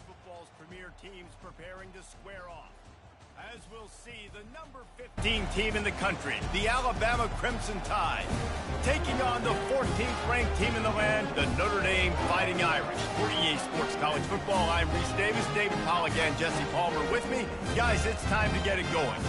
football's premier teams preparing to square off. As we'll see, the number 15 team in the country, the Alabama Crimson Tide, taking on the 14th ranked team in the land, the Notre Dame Fighting Irish. For EA Sports College Football, I'm Reese Davis, David Pollack and Jesse Palmer with me. Guys, it's time to get it going.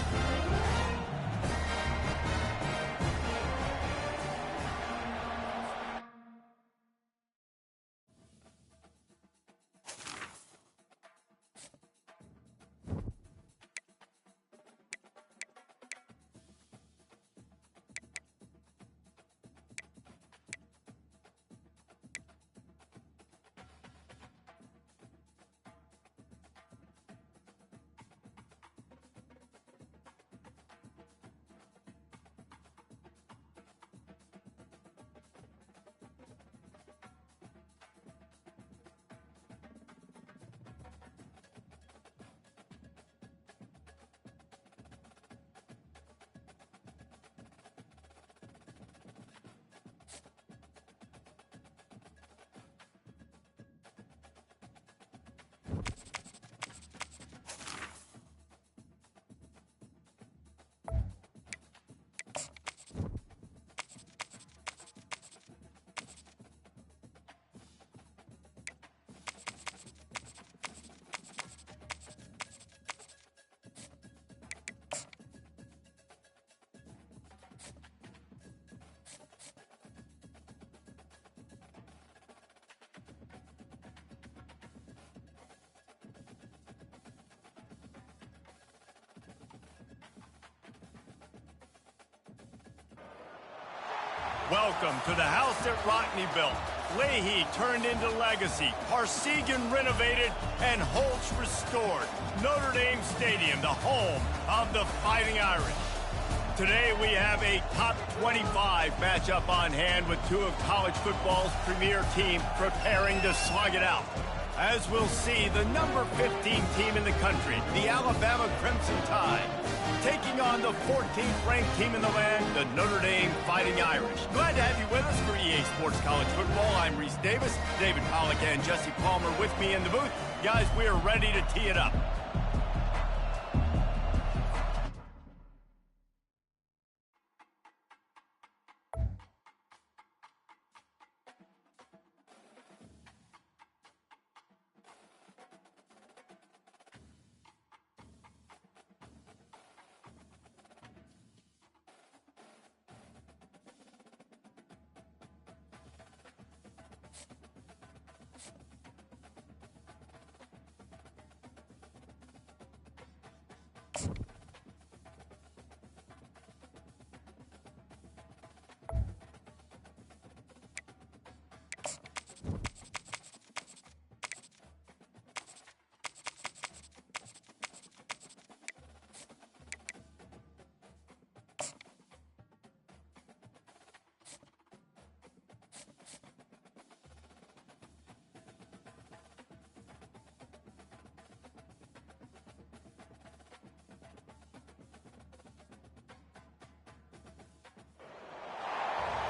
Welcome to the house that Rockne built. Leahy turned into legacy, Parsegan renovated, and Holtz restored. Notre Dame Stadium, the home of the Fighting Irish. Today we have a top 25 matchup on hand with two of college football's premier teams preparing to slug it out. As we'll see, the number 15 team in the country, the Alabama Crimson Tide, taking on the 14th ranked team in the land, the Notre Dame Fighting Irish. Glad to have you with us for EA Sports College Football. I'm Reese Davis, David Pollack and Jesse Palmer with me in the booth. Guys, we are ready to tee it up.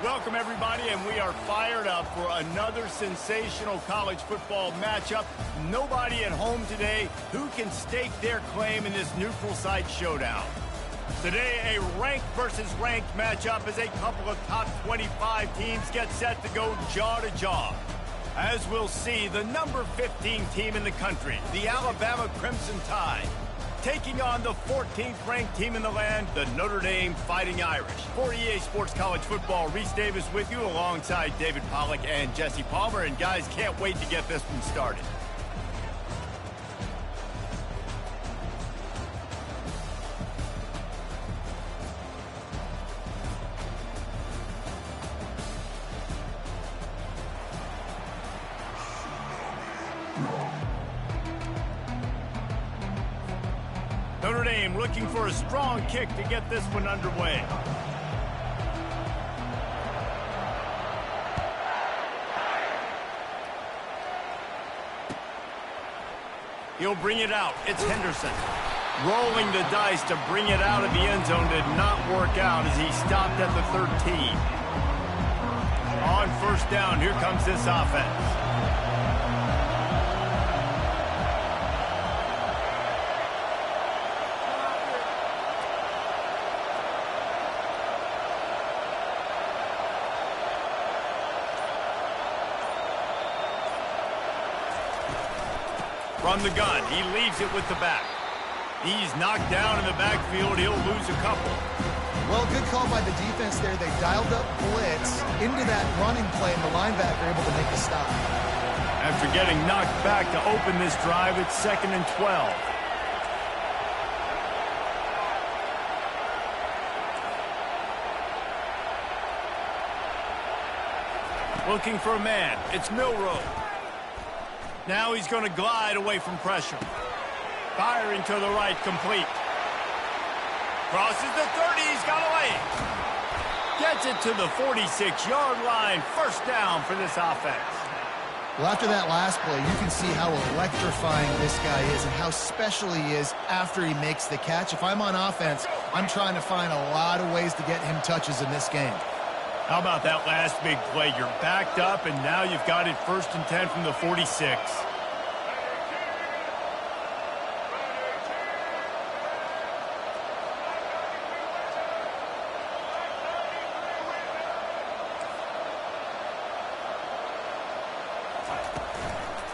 Welcome, everybody, and we are fired up for another sensational college football matchup. Nobody at home today who can stake their claim in this neutral site showdown. Today, a ranked versus ranked matchup as a couple of top 25 teams get set to go jaw to jaw. As we'll see, the number 15 team in the country, the Alabama Crimson Tide, taking on the 14th ranked team in the land, the Notre Dame Fighting Irish. For EA Sports College Football, Reese Davis with you alongside David Pollack and Jesse Palmer. And guys, can't wait to get this one started. Notre Dame looking for a strong kick to get this one underway. He'll bring it out. It's Henderson. Rolling the dice to bring it out of the end zone did not work out as he stopped at the 13. On first down, here comes this offense. From the gun, he leaves it with the back. He's knocked down in the backfield. He'll lose a couple. Well, good call by the defense there. They dialed up blitz into that running play, and the linebacker able to make a stop. After getting knocked back to open this drive, it's 2nd and 12. Looking for a man. It's Milroe. Now he's going to glide away from pressure. Firing to the right, complete. Crosses the 30, he's got away. Gets it to the 46-yard line. First down for this offense. Well, after that last play, you can see how electrifying this guy is and how special he is after he makes the catch. If I'm on offense, I'm trying to find a lot of ways to get him touches in this game. How about that last big play? You're backed up, and now you've got it 1st and 10 from the 46.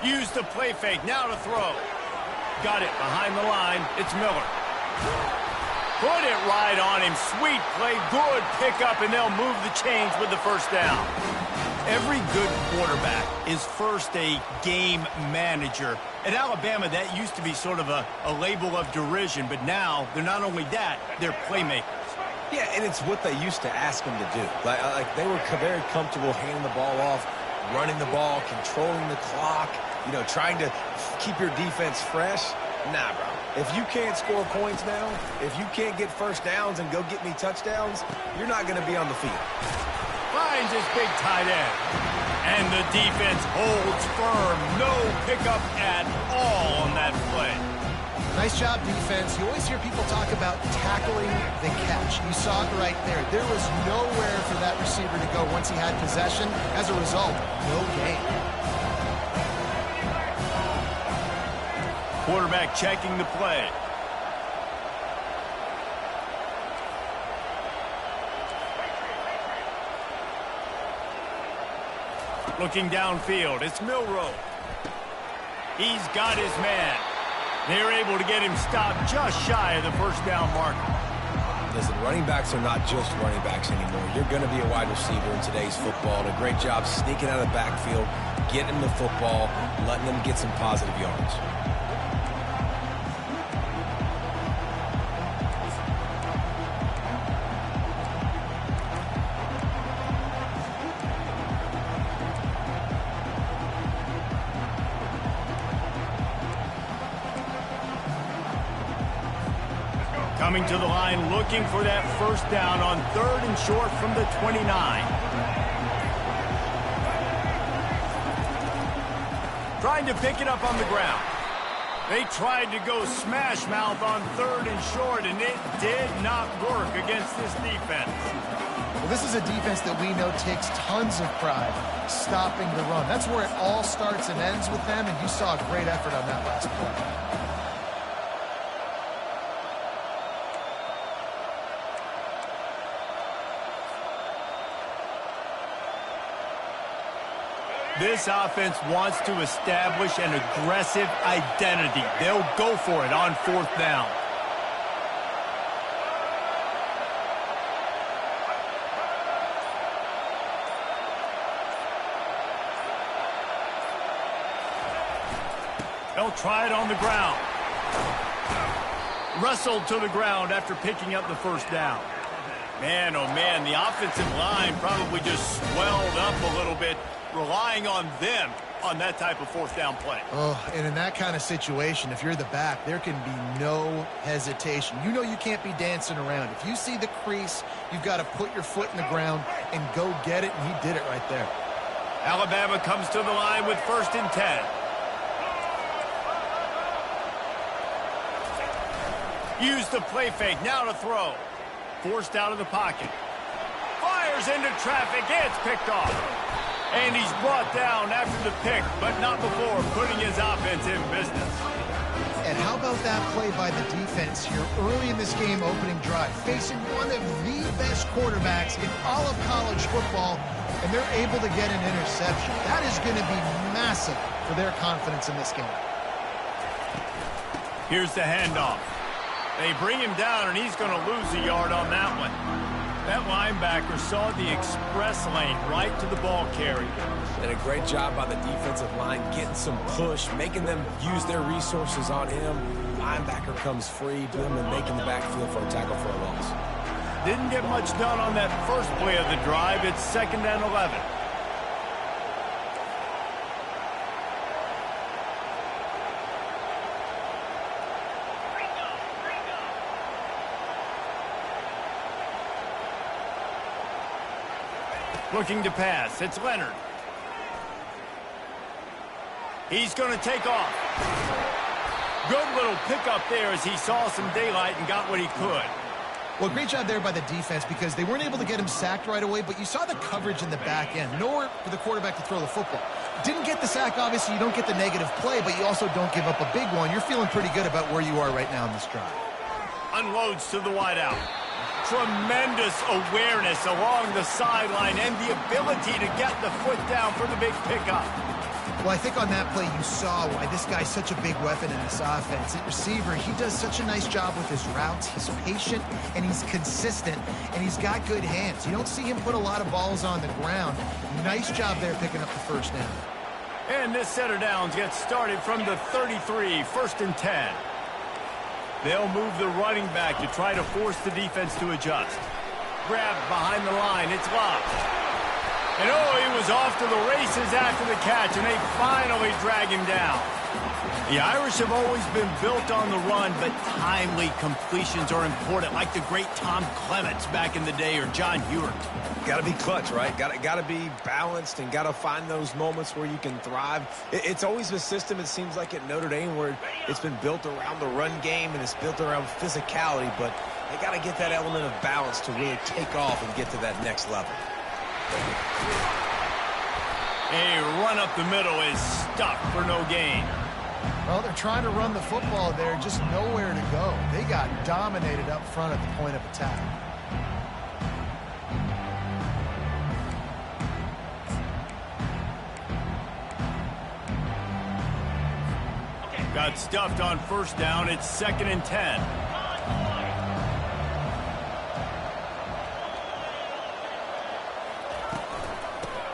Use the play fake, now to throw. Got it behind the line, it's Miller. Put it right on him, sweet play, good pickup, and they'll move the chains with the first down. Every good quarterback is first a game manager. At Alabama, that used to be sort of a label of derision, but now they're not only that, they're playmakers. Yeah, and it's what they used to ask them to do. Like they were very comfortable handing the ball off, running the ball, controlling the clock, trying to keep your defense fresh. Nah, bro. If you can't score points now, if you can't get first downs and go get me touchdowns, you're not going to be on the field. Finds his big tight end. And the defense holds firm. No pickup at all on that play. Nice job, defense. You always hear people talk about tackling the catch. You saw it right there. There was nowhere for that receiver to go once he had possession. As a result, no gain. Quarterback checking the play. Looking downfield, it's Milroe. He's got his man. They're able to get him stopped just shy of the first down marker. Listen, running backs are not just running backs anymore. You're going to be a wide receiver in today's football. And a great job sneaking out of the backfield, getting them the football, letting them get some positive yards. Coming to the line, looking for that first down on 3rd and short from the 29. Trying to pick it up on the ground. They tried to go smash mouth on 3rd and short, and it did not work against this defense. Well, this is a defense that we know takes tons of pride stopping the run. That's where it all starts and ends with them, and you saw a great effort on that last play. This offense wants to establish an aggressive identity. They'll go for it on 4th down. They'll try it on the ground. Wrestled to the ground after picking up the first down. Man, oh man, the offensive line probably just swelled up a little bit, relying on them on that type of 4th down play. Oh, and in that kind of situation, if you're the back, there can be no hesitation. You know you can't be dancing around. If you see the crease, you've got to put your foot in the ground and go get it, and he did it right there. Alabama comes to the line with 1st and 10. Use the play fake, now to throw. Forced out of the pocket. Fires into traffic, it's picked off. And he's brought down after the pick, but not before putting his offense in business. And how about that play by the defense here early in this game opening drive, facing one of the best quarterbacks in all of college football, and they're able to get an interception. That is going to be massive for their confidence in this game. Here's the handoff. They bring him down, and he's going to lose a yard on that one. That linebacker saw the express lane right to the ball carrier. And a great job by the defensive line getting some push, making them use their resources on him. Linebacker comes free to him and making the backfield for a tackle for a loss. Didn't get much done on that first play of the drive. It's 2nd and 11. Looking to pass. It's Leonard. He's going to take off. Good little pickup there as he saw some daylight and got what he could. Well, great job there by the defense because they weren't able to get him sacked right away, but you saw the coverage in the back end. Nowhere for the quarterback to throw the football. Didn't get the sack, obviously. You don't get the negative play, but you also don't give up a big one. You're feeling pretty good about where you are right now in this drive. Unloads to the wideout. Tremendous awareness along the sideline and the ability to get the foot down for the big pickup. Well, I think on that play you saw why this guy's such a big weapon in this offense. At receiver, he does such a nice job with his routes. He's patient, and he's consistent, and he's got good hands. You don't see him put a lot of balls on the ground. Nice job there picking up the first down. And this set of downs gets started from the 33, 1st and 10. They'll move the running back to try to force the defense to adjust. Grabbed behind the line. It's locked. And he was off to the races after the catch, and they finally drag him down. The Irish have always been built on the run, but timely completions are important, like the great Tom Clements back in the day or John Hewart. Got to be clutch, right? Got to be balanced and got to find those moments where you can thrive. It's always a system, it seems like, at Notre Dame where it's been built around the run game and it's built around physicality, but they got to get that element of balance to really take off and get to that next level. A run up the middle is stuck for no gain. Well, they're trying to run the football there, just nowhere to go. They got dominated up front at the point of attack. Got stuffed on 1st down. It's 2nd and 10.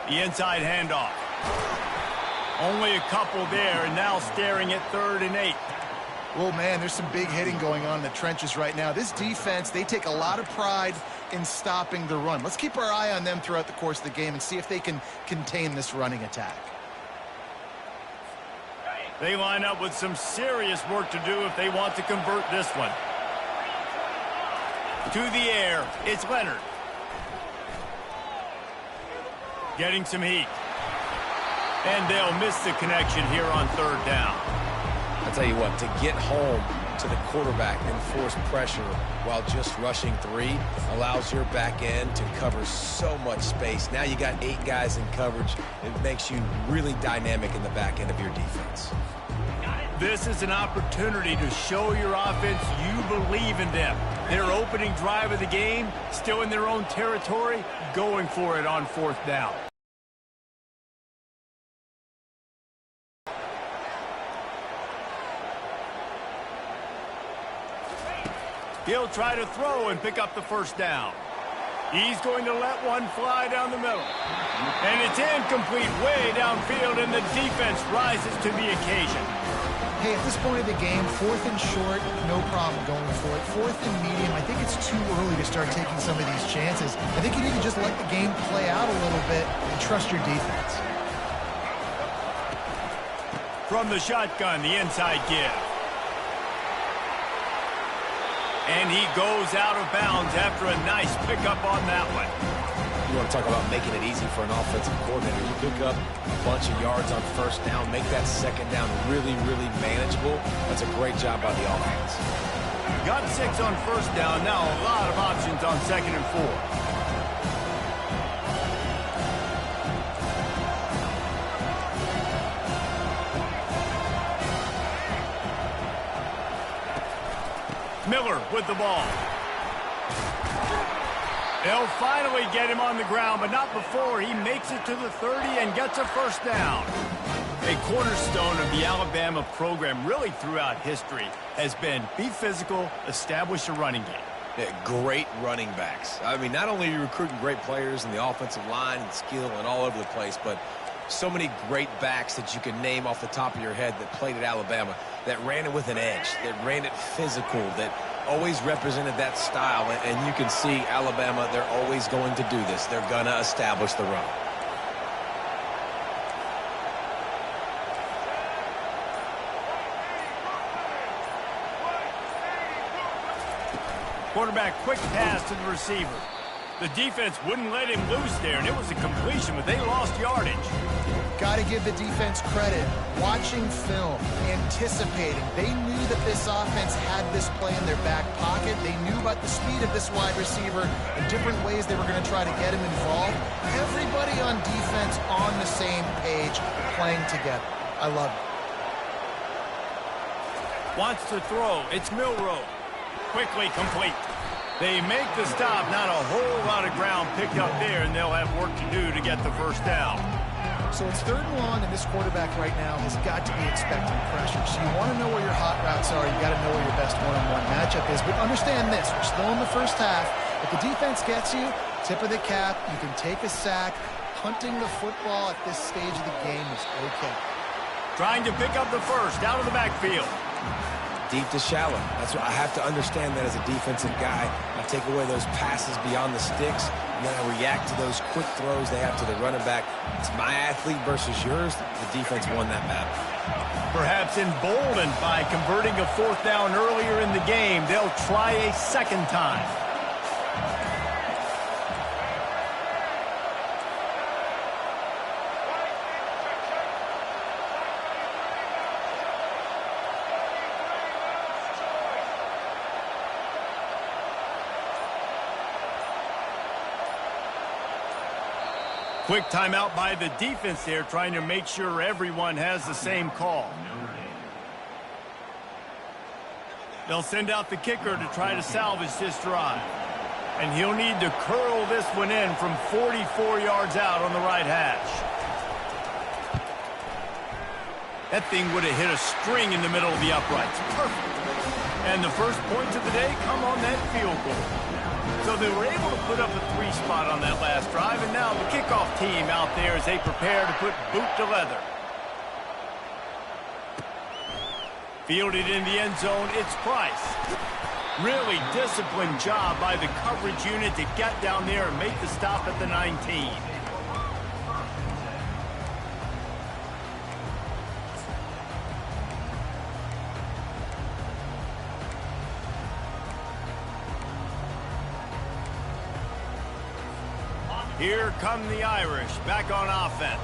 The inside handoff. Only a couple there, and now staring at 3rd and 8. Well, man, there's some big hitting going on in the trenches right now. This defense, they take a lot of pride in stopping the run. Let's keep our eye on them throughout the course of the game and see if they can contain this running attack. They line up with some serious work to do if they want to convert this one. To the air, it's Leonard. Getting some heat. And they'll miss the connection here on 3rd down. I'll tell you what, to get home to the quarterback and force pressure while just rushing 3 allows your back end to cover so much space. Now you got 8 guys in coverage. It makes you really dynamic in the back end of your defense. This is an opportunity to show your offense you believe in them. Their opening drive of the game, still in their own territory, going for it on 4th down. He'll try to throw and pick up the 1st down. He's going to let one fly down the middle. And it's incomplete way downfield, and the defense rises to the occasion. Hey, at this point of the game, 4th and short, no problem going for it. 4th and medium, I think it's too early to start taking some of these chances. I think you need to just let the game play out a little bit and trust your defense. From the shotgun, the inside give. And he goes out of bounds after a nice pickup on that one. You want to talk about making it easy for an offensive coordinator. You pick up a bunch of yards on 1st down, make that 2nd down really, really manageable. That's a great job by the offense. Got 6 on 1st down. Now a lot of options on 2nd and 4. Miller with the ball. They'll finally get him on the ground, but not before he makes it to the 30 and gets a 1st down. A cornerstone of the Alabama program really throughout history has been be physical, establish a running game. Yeah, great running backs. I mean, not only are you recruiting great players in the offensive line and skill and all over the place, but so many great backs that you can name off the top of your head that played at Alabama, that ran it with an edge, that ran it physical, that always represented that style. And you can see Alabama, they're always going to do this. They're going to establish the run. Quarterback quick pass to the receiver. The defense wouldn't let him loose there, and it was a completion, but they lost yardage. Got to give the defense credit. Watching film, anticipating. They knew that this offense had this play in their back pocket. They knew about the speed of this wide receiver and different ways they were going to try to get him involved. Everybody on defense on the same page, playing together. I love it. Wants to throw. It's Milroe. Quickly complete. They make the stop. Not a whole lot of ground picked up there, and they'll have work to do to get the first down. So it's 3rd and long, and this quarterback right now has got to be expecting pressure. So you want to know where your hot routes are. You got to know where your best one-on-one matchup is. But understand this: we're still in the first half. If the defense gets you, tip of the cap. You can take a sack. Punting the football at this stage of the game is okay. Trying to pick up the first out of the backfield. Deep to shallow. That's what I have to understand that as a defensive guy. I take away those passes beyond the sticks, and then I react to those quick throws they have to the running back. It's my athlete versus yours. The defense won that battle. Perhaps emboldened by converting a 4th down earlier in the game, they'll try a second time. Quick timeout by the defense there, trying to make sure everyone has the same call. They'll send out the kicker to try to salvage this drive. And he'll need to curl this one in from 44 yards out on the right hash. That thing would have hit a string in the middle of the uprights. Perfect. And the first points of the day come on that field goal. So they were able to put up a 3 spot on that last drive, and now the kickoff team out there as they prepare to put boot to leather. Fielded in the end zone, it's Price. Really disciplined job by the coverage unit to get down there and make the stop at the 19. Here come the Irish back on offense.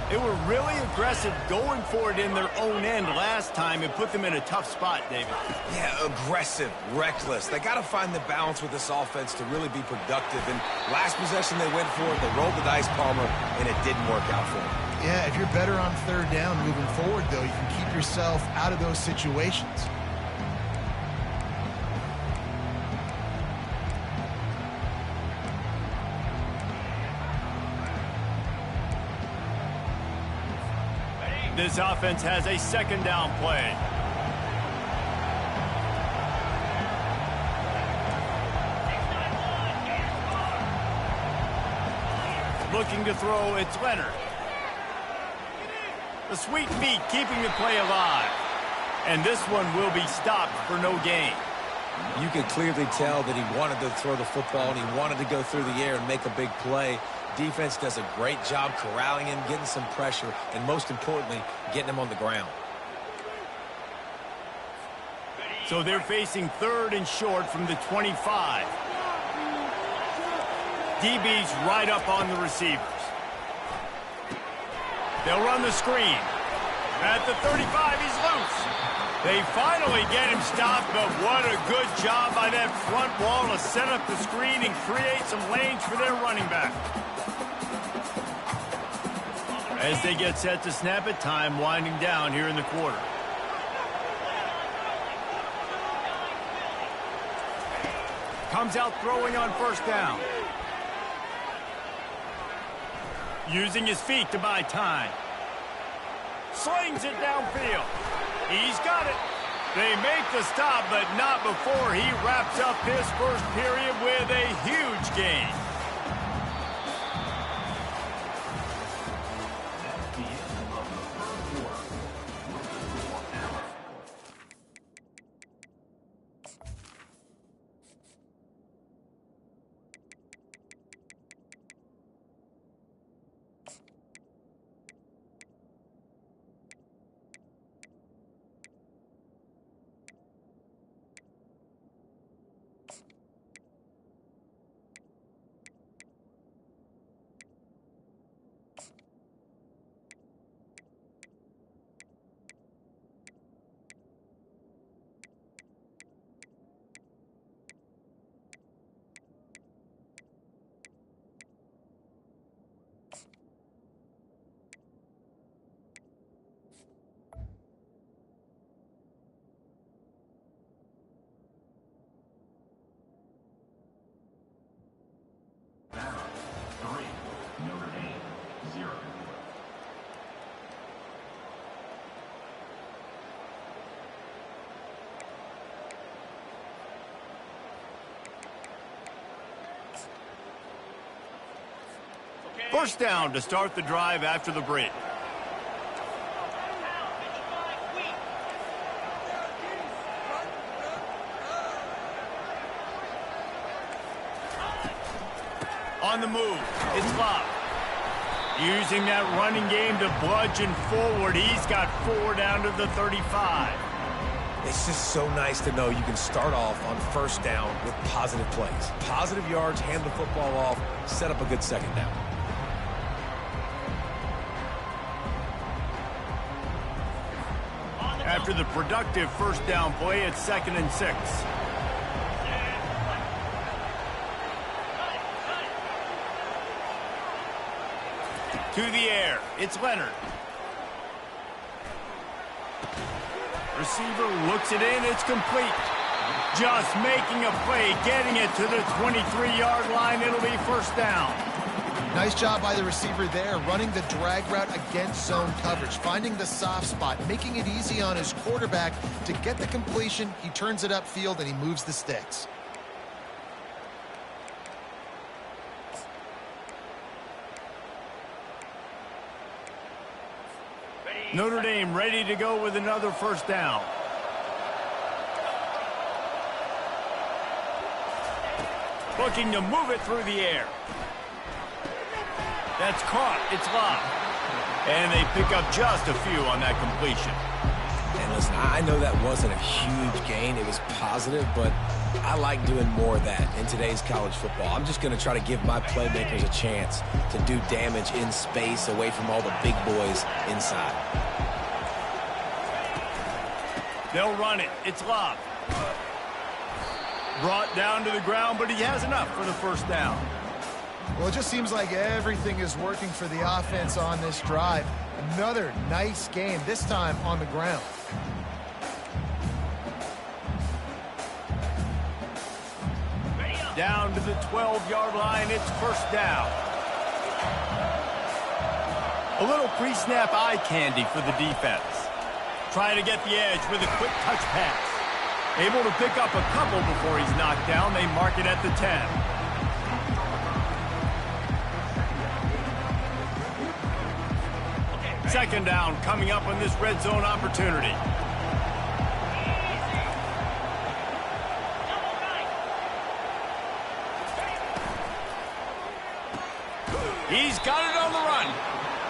They were really aggressive going for it in their own end last time and put them in a tough spot, David. Yeah, aggressive, reckless. They got to find the balance with this offense to really be productive. And last possession they went for it, they rolled the dice, Palmer, and it didn't work out for them. Yeah, if you're better on 3rd down moving forward, though, you can keep yourself out of those situations. This offense has a 2nd down play. Looking to throw, it's Leonard. The sweet feet keeping the play alive. And this one will be stopped for no gain. You could clearly tell that he wanted to throw the football and he wanted to go through the air and make a big play. Defense does a great job corralling him, getting some pressure, and most importantly, getting him on the ground. So they're facing 3rd and short from the 25. DB's right up on the receivers. They'll run the screen. At the 35, he's loose. They finally get him stopped, but what a good job by that front wall to set up the screen and create some lanes for their running back. As they get set to snap it, time winding down here in the quarter. Comes out throwing on 1st down. Using his feet to buy time. Slings it downfield. He's got it. They make the stop, but not before he wraps up his first period with a huge gain. First down to start the drive after the break. On the move, it's Ncaa. Using that running game to bludgeon forward, he's got 4 down to the 35. It's just so nice to know you can start off on first down with positive plays. Positive yards, hand the football off, set up a good second down. After the productive first down play, it's 2nd and 6. To the air, it's Leonard. Receiver looks it in, it's complete. Just making a play, getting it to the 23-yard line. It'll be first down. Nice job by the receiver there, running the drag route against zone coverage, finding the soft spot, making it easy on his quarterback to get the completion. He turns it upfield and he moves the sticks. Notre Dame ready to go with another first down. Looking to move it through the air. That's caught. It's Ncaa. And they pick up just a few on that completion. And listen, I know that wasn't a huge gain. It was positive, but I like doing more of that in today's college football. I'm just going to try to give my playmakers a chance to do damage in space away from all the big boys inside. They'll run it. It's Ncaa. Brought down to the ground, but he has enough for the first down. Well, it just seems like everything is working for the offense on this drive. Another nice game, this time on the ground. Down to the 12-yard line, it's first down. A little pre-snap eye candy for the defense. Trying to get the edge with a quick touch pass. Able to pick up a couple before he's knocked down. They mark it at the 10. Second down coming up on this red zone opportunity. He's got it on the run.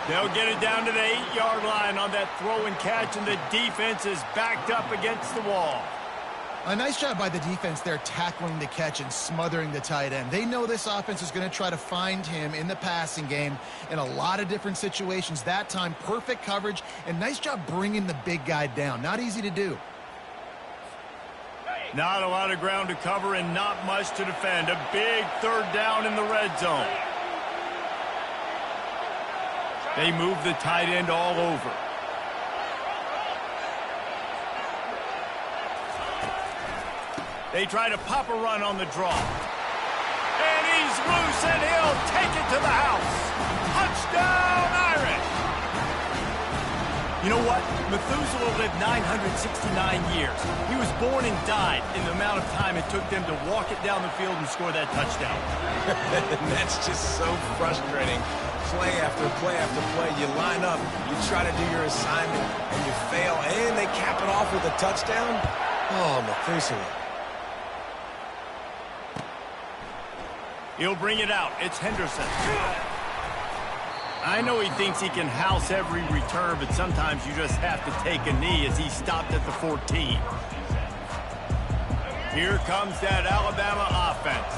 They'll get it down to the 8-yard line on that throw and catch, and the defense is backed up against the wall. A nice job by the defense there, tackling the catch and smothering the tight end. They know this offense is going to try to find him in the passing game in a lot of different situations. That time, perfect coverage, and nice job bringing the big guy down. Not easy to do. Not a lot of ground to cover and not much to defend. A big third down in the red zone. They move the tight end all over. They try to pop a run on the draw. And he's loose, and he'll take it to the house. Touchdown, Irish! You know what? Methuselah lived 969 years. He was born and died in the amount of time it took them to walk it down the field and score that touchdown. That's just so frustrating. Play after play after play. You line up, you try to do your assignment, and you fail, and they cap it off with a touchdown? Oh, Methuselah. He'll bring it out. It's Henderson. I know he thinks he can house every return, but sometimes you just have to take a knee as he stopped at the 14. Here comes that Alabama offense.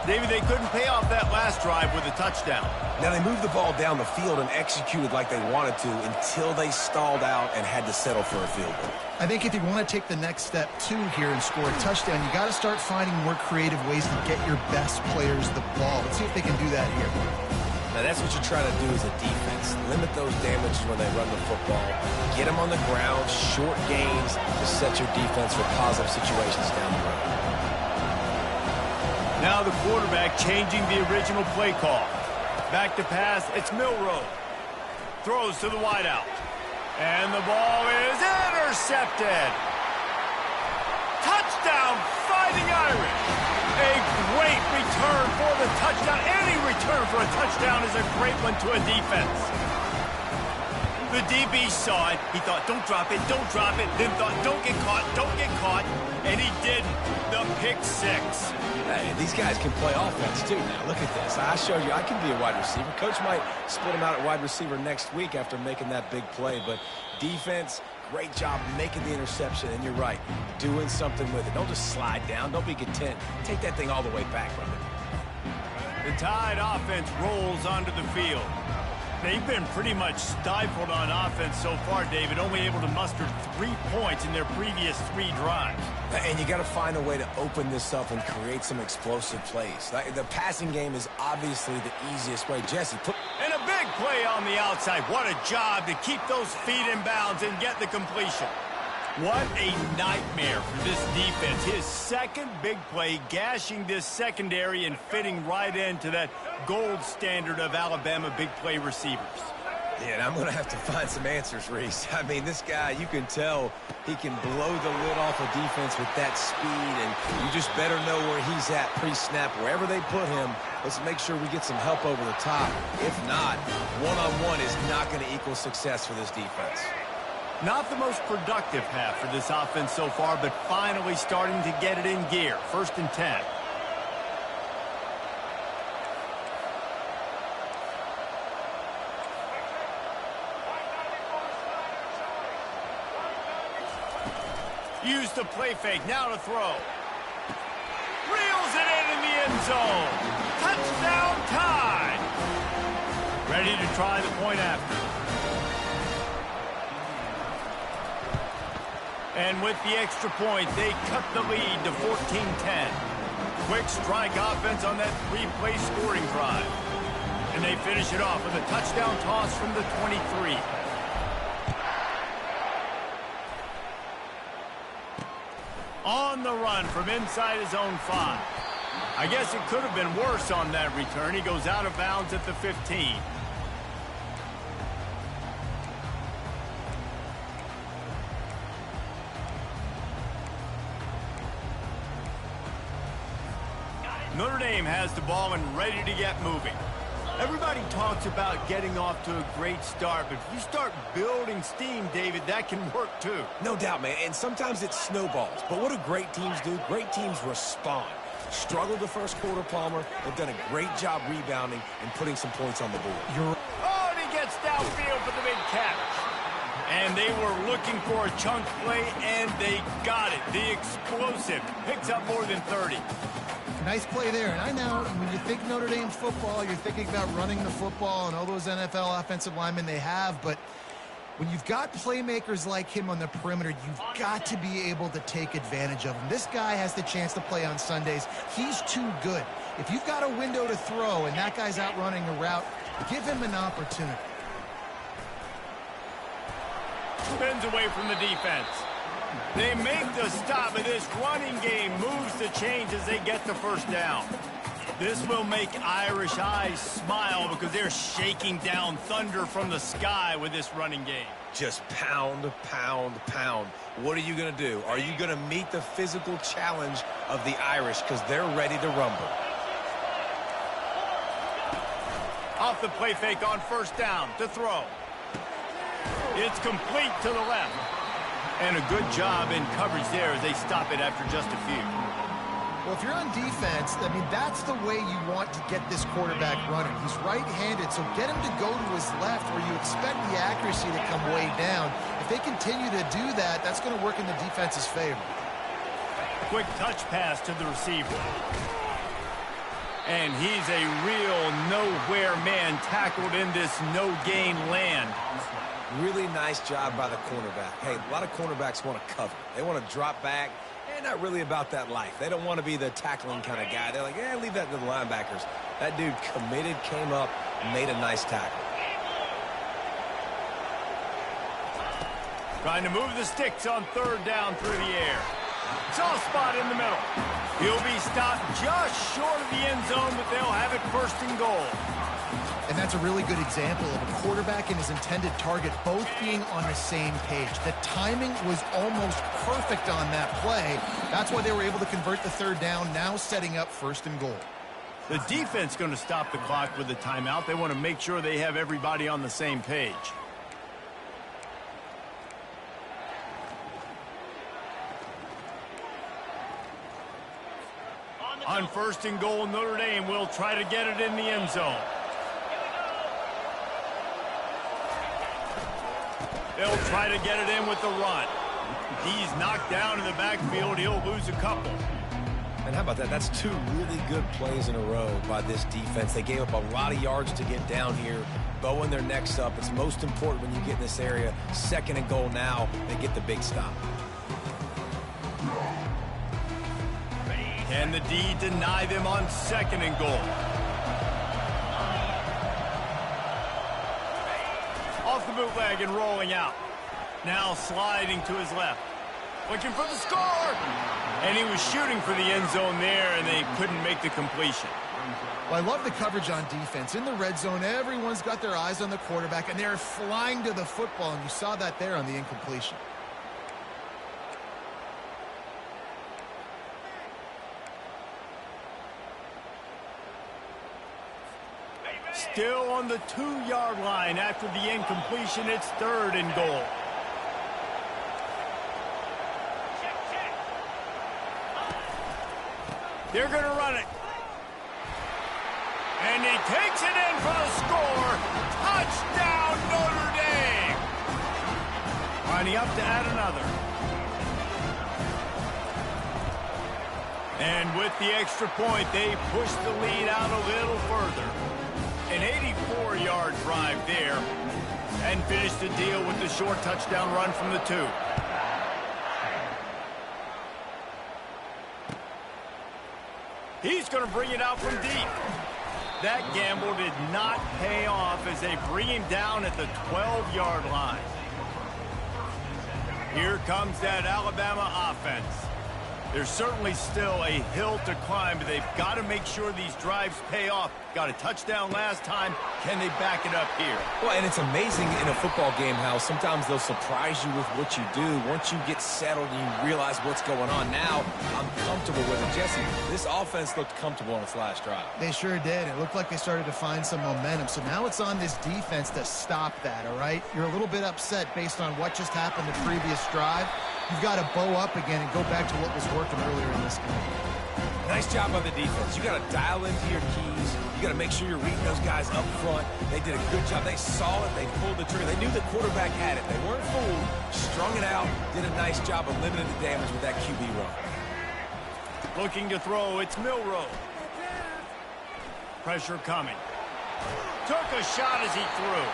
David, they couldn't pay off that last drive with a touchdown. Now, they moved the ball down the field and executed like they wanted to until they stalled out and had to settle for a field goal. I think if you want to take the next step, too, here and score a touchdown, you got to start finding more creative ways to get your best players the ball. Let's see if they can do that here. Now, that's what you're trying to do as a defense. Limit those damages when they run the football. Get them on the ground, short gains to set your defense for positive situations down the road. Now the quarterback changing the original play call. Back to pass, it's Milroe. Throws to the wideout. And the ball is intercepted. Touchdown, Fighting Irish. A great return for the touchdown. Any return for a touchdown is a great one to a defense. The DB saw it. He thought, don't drop it, don't drop it. Then thought, don't get caught, don't get caught. And he didn't. The pick six. Hey, these guys can play offense, too. Now, look at this. I showed you I can be a wide receiver. Coach might split him out at wide receiver next week after making that big play. But defense, great job making the interception. And you're right, doing something with it. Don't just slide down. Don't be content. Take that thing all the way back, brother. The Tide offense rolls onto the field. They've been pretty much stifled on offense so far, David, only able to muster 3 points in their previous 3 drives. And you got to find a way to open this up and create some explosive plays. The passing game is obviously the easiest way. Jesse, And a big play on the outside. What a job to keep those feet in bounds and get the completion. What a nightmare for this defense. His second big play, gashing this secondary and fitting right into that gold standard of Alabama big play receivers. Yeah, and I'm going to have to find some answers, Reese. I mean, this guy, you can tell he can blow the lid off a defense with that speed, and you just better know where he's at pre-snap. Wherever they put him, let's make sure we get some help over the top. If not, one-on-one is not going to equal success for this defense. Not the most productive half for this offense so far, but finally starting to get it in gear. 1st and 10. Use the play fake, now to throw. Reels it in the end zone. Touchdown Tide. Ready to try the point after. And with the extra point, they cut the lead to 14-10. Quick strike offense on that 3-play scoring drive. And they finish it off with a touchdown toss from the 23. On the run from inside his own 5. I guess it could have been worse on that return. He goes out of bounds at the 15. Notre Dame has the ball and ready to get moving. Everybody talks about getting off to a great start, but if you start building steam, David, that can work too. No doubt, man, and sometimes it snowballs. But what do great teams do? Great teams respond. Struggled the first quarter, Palmer. They've done a great job rebounding and putting some points on the board. Oh, and he gets downfield for the big catch. And they were looking for a chunk play, and they got it. The explosive picks up more than 30. Nice play there. And I know when you think Notre Dame football, you're thinking about running the football and all those NFL offensive linemen they have. But when you've got playmakers like him on the perimeter, you've got to be able to take advantage of him. This guy has the chance to play on Sundays. He's too good. If you've got a window to throw and that guy's out running a route, give him an opportunity. Spins away from the defense. They make the stop, and this running game moves the chains as they get the first down. This will make Irish eyes smile because they're shaking down thunder from the sky with this running game. Just pound, pound, pound. What are you going to do? Are you going to meet the physical challenge of the Irish because they're ready to rumble? Off the play fake on first down to throw. It's complete to the left. And a good job in coverage there as they stop it after just a few. Well, if you're on defense, I mean, that's the way you want to get this quarterback running. He's right-handed, so get him to go to his left where you expect the accuracy to come way down. If they continue to do that, that's going to work in the defense's favor. Quick touch pass to the receiver. And he's a real nowhere man tackled in this no-gain land. Really nice job by the cornerback. Hey, a lot of cornerbacks want to cover. They want to drop back. They're not really about that life. They don't want to be the tackling kind of guy. They're like, yeah, leave that to the linebackers. That dude committed, came up, made a nice tackle. Trying to move the sticks on third down through the air. Soft spot in the middle. He'll be stopped just short of the end zone, but they'll have it first and goal. And that's a really good example of a quarterback and his intended target both being on the same page. The timing was almost perfect on that play. That's why they were able to convert the third down, now setting up first and goal. The defense going to stop the clock with the timeout. They want to make sure they have everybody on the same page. On first and goal, Notre Dame will try to get it in the end zone. They'll try to get it in with the run. He's knocked down in the backfield. He'll lose a couple. And how about that? That's two really good plays in a row by this defense. They gave up a lot of yards to get down here, bowing their necks up. It's most important when you get in this area. Second and goal now, they get the big stop. Can the D deny them on second and goal? Off the bootleg and rolling out. Now sliding to his left. Looking for the score! And he was shooting for the end zone there, and they couldn't make the completion. Well, I love the coverage on defense. In the red zone, everyone's got their eyes on the quarterback, and they're flying to the football, and you saw that there on the incompletion. Still on the 2-yard line after the incompletion. It's third and goal. They're going to run it. And he takes it in for the score. Touchdown, Notre Dame. Lining up to add another. And with the extra point, they push the lead out a little further. An 84-yard drive there. And finish the deal with the short touchdown run from the 2. He's going to bring it out from deep. That gamble did not pay off as they bring him down at the 12-yard line. Here comes that Alabama offense. There's certainly still a hill to climb, but they've got to make sure these drives pay off. Got a touchdown last time. Can they back it up here? Well, and it's amazing in a football game how sometimes they'll surprise you with what you do. Once you get settled and you realize what's going on, now I'm comfortable with it. Jesse, this offense looked comfortable on its last drive. They sure did. It looked like they started to find some momentum. So now it's on this defense to stop that, all right? You're a little bit upset based on what just happened the previous drive. You've got to bow up again and go back to what was working earlier in this game. Nice job on the defense. You got to dial into your keys. You got to make sure you're reading those guys up front. They did a good job. They saw it. They pulled the trigger. They knew the quarterback had it. They weren't fooled. Strung it out. Did a nice job of limiting the damage with that QB run. Looking to throw. It's Milroe. Pressure coming. Took a shot as he threw.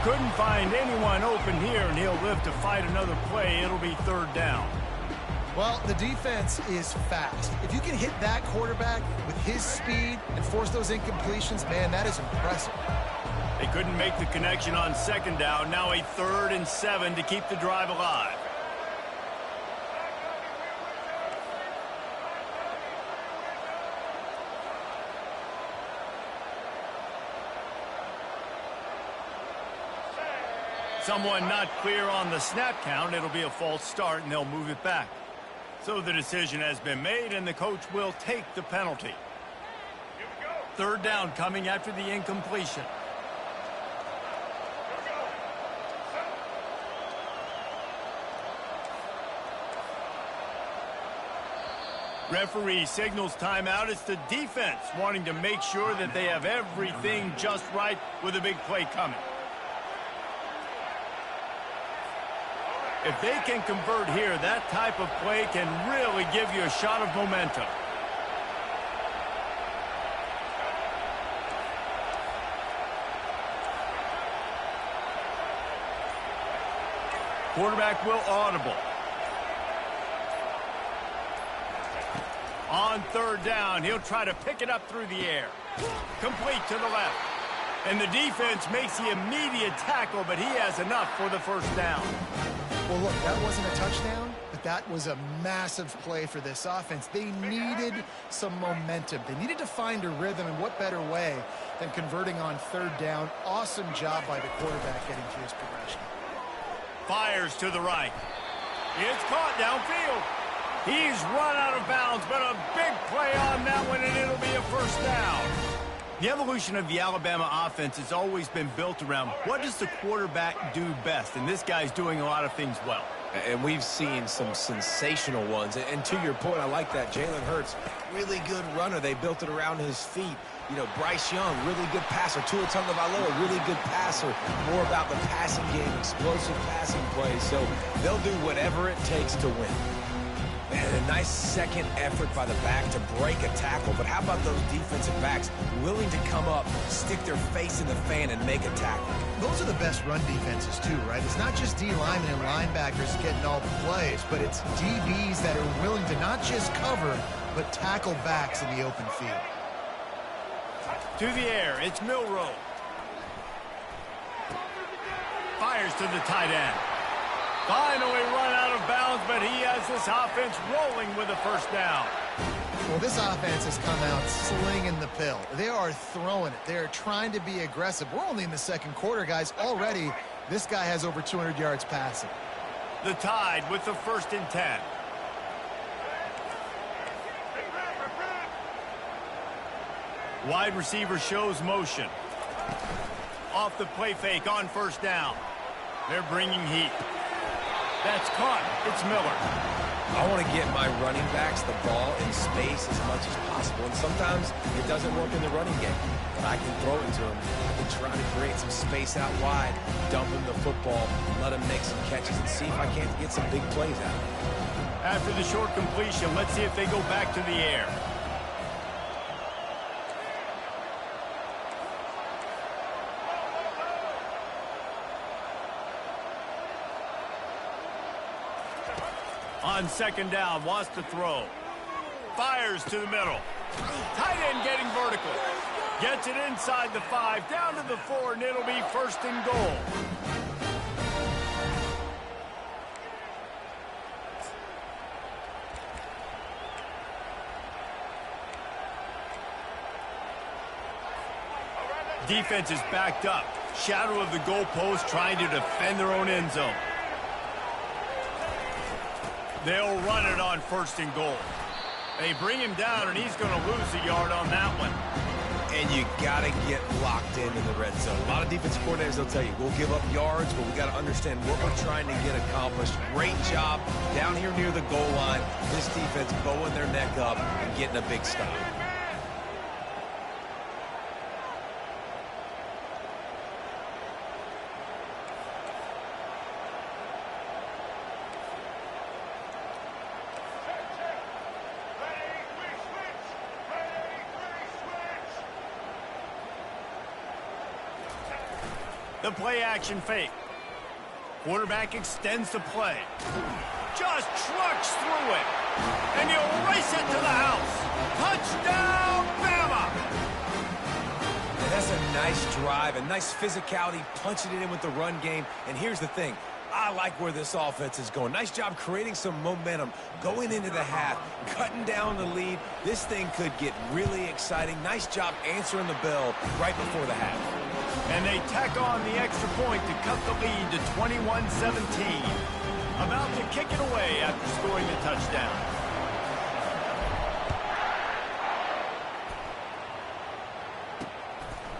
Couldn't find anyone open here, and he'll live to fight another play. It'll be third down. Well, the defense is fast. If you can hit that quarterback with his speed and force those incompletions, man, that is impressive. They couldn't make the connection on second down. Now a 3rd and 7 to keep the drive alive. someone not clear on the snap count, it'll be a false start, and they'll move it back. So the decision has been made, and the coach will take the penalty. Third down coming after the incompletion. Referee signals timeout. It's the defense wanting to make sure that they have everything just right with a big play coming. If they can convert here, that type of play can really give you a shot of momentum. Quarterback will audible. On third down, he'll try to pick it up through the air. Complete to the left. And the defense makes the immediate tackle, but he has enough for the first down. Well, look, that wasn't a touchdown, but that was a massive play for this offense. They needed some momentum. They needed to find a rhythm, and what better way than converting on third down. Awesome job by the quarterback getting to his progression. Fires to the right. It's caught downfield. He's run out of bounds, but a big play on that one, and it'll be a first down. The evolution of the Alabama offense has always been built around what does the quarterback do best, and this guy's doing a lot of things well. And we've seen some sensational ones. And to your point, I like that. Jalen Hurts, really good runner. They built it around his feet. You know, Bryce Young, really good passer. Tua Tagovailoa, really good passer. More about the passing game, explosive passing plays. So they'll do whatever it takes to win. And a nice second effort by the back to break a tackle. But how about those defensive backs willing to come up, stick their face in the fan, and make a tackle? Those are the best run defenses, too, right? It's not just D linemen and linebackers getting all the plays, but it's DBs that are willing to not just cover, but tackle backs in the open field. To the air, it's Milroe. Fires to the tight end. Finally run out of bounds, but he has this offense rolling with a first down. Well, this offense has come out slinging the pill. They are throwing it. They're trying to be aggressive. We're only in the second quarter, guys. Already, this guy has over 200 yards passing. The Tide with the 1st and 10. Wide receiver shows motion. Off the play fake on first down. They're bringing heat. That's caught. It's Miller. I want to get my running backs the ball in space as much as possible. And sometimes it doesn't work in the running game. But I can throw it to him. I can try to create some space out wide, dump him the football, let him make some catches, and see if I can't get some big plays out of it. After the short completion, let's see if they go back to the air. On second down, wants to throw. Fires to the middle. Tight end getting vertical. Gets it inside the 5, down to the 4, and it'll be 1st and goal. Defense is backed up. Shadow of the goalpost trying to defend their own end zone. They'll run it on 1st and goal. They bring him down, and he's going to lose a yard on that one. And you got to get locked in the red zone. A lot of defensive coordinators will tell you, we'll give up yards, but we got to understand what we're trying to get accomplished. Great job down here near the goal line. This defense bowing their neck up and getting a big stop. The play action fake. Quarterback extends the play. Just trucks through it. And he'll race it to the house. Touchdown, Bama! And that's a nice drive, a nice physicality, punching it in with the run game. And here's the thing. I like where this offense is going. Nice job creating some momentum, going into the half, cutting down the lead. This thing could get really exciting. Nice job answering the bell right before the half. And they tack on the extra point to cut the lead to 21-17. About to kick it away after scoring the touchdown.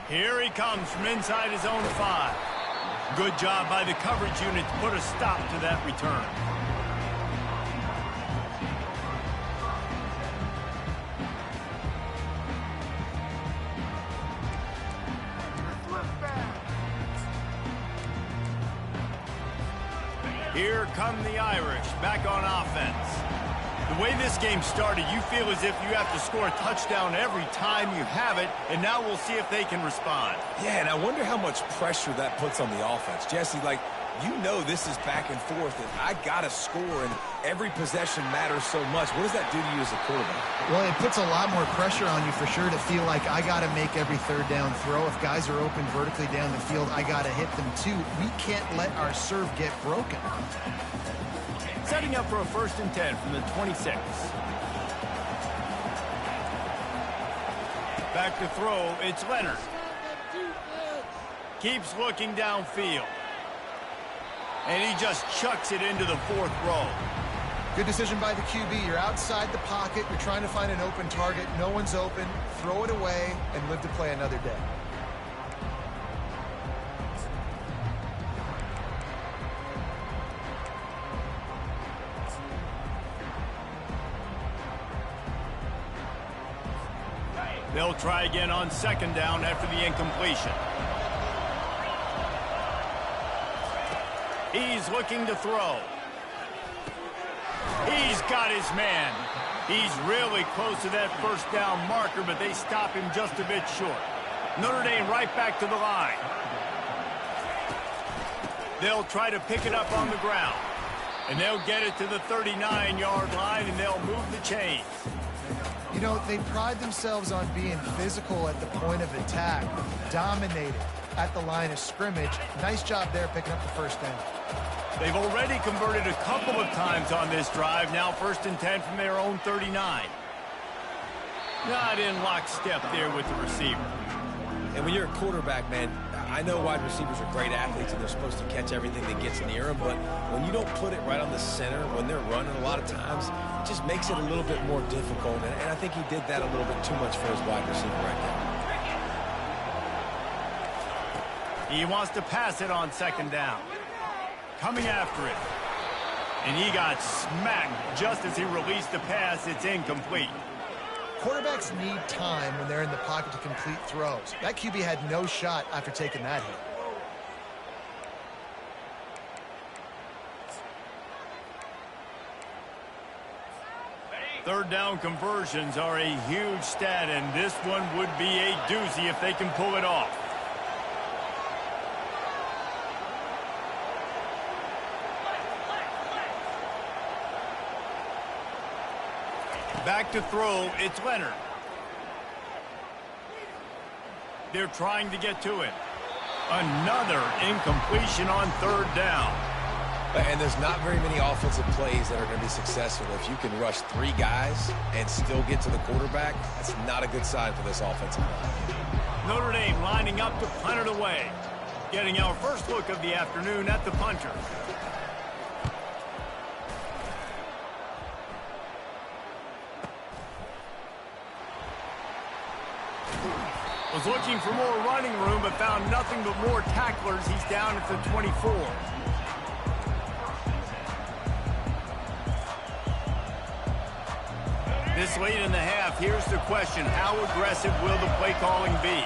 Here he comes from inside his own 5. Good job by the coverage unit to put a stop to that return. Here come the Irish back on offense. The way this game started, you feel as if you have to score a touchdown every time you have it, and now we'll see if they can respond. Yeah, and I wonder how much pressure that puts on the offense. Jesse, like, you know this is back and forth, and I got to score, and every possession matters so much. What does that do to you as a quarterback? Well, it puts a lot more pressure on you for sure to feel like I got to make every third down throw. If guys are open vertically down the field, I got to hit them too. We can't let our serve get broken. Setting up for a 1st and 10 from the 26. Back to throw, it's Leonard. Keeps looking downfield. And he just chucks it into the 4th row. Good decision by the QB. You're outside the pocket. You're trying to find an open target. No one's open. Throw it away and live to play another day. They'll try again on 2nd down after the incompletion. He's looking to throw. He's got his man. He's really close to that 1st down marker, but they stop him just a bit short. Notre Dame right back to the line. They'll try to pick it up on the ground. And they'll get it to the 39-yard line, and they'll move the chains. You know, they pride themselves on being physical at the point of attack, dominated at the line of scrimmage. Nice job there picking up the 1st down. They've already converted a couple of times on this drive. Now 1st and 10 from their own 39. Not in lockstep there with the receiver. And when you're a quarterback, man, I know wide receivers are great athletes and they're supposed to catch everything that gets near them, but when you don't put it right on the center, when they're running a lot of times, it just makes it a little bit more difficult. And I think he did that a little bit too much for his wide receiver right there. He wants to pass it on 2nd down. Coming after it. And he got smacked just as he released the pass. It's incomplete. Quarterbacks need time when they're in the pocket to complete throws. That QB had no shot after taking that hit. Third down conversions are a huge stat, and this one would be a doozy if they can pull it off. Back to throw, it's Leonard. They're trying to get to it. Another incompletion on 3rd down. And there's not very many offensive plays that are going to be successful. If you can rush 3 guys and still get to the quarterback, that's not a good sign for this offensive line. Notre Dame lining up to punt it away. Getting our first look of the afternoon at the punter. Was looking for more running room, but found nothing but more tacklers. He's down at the 24. This late in the half, here's the question. How aggressive will the play calling be?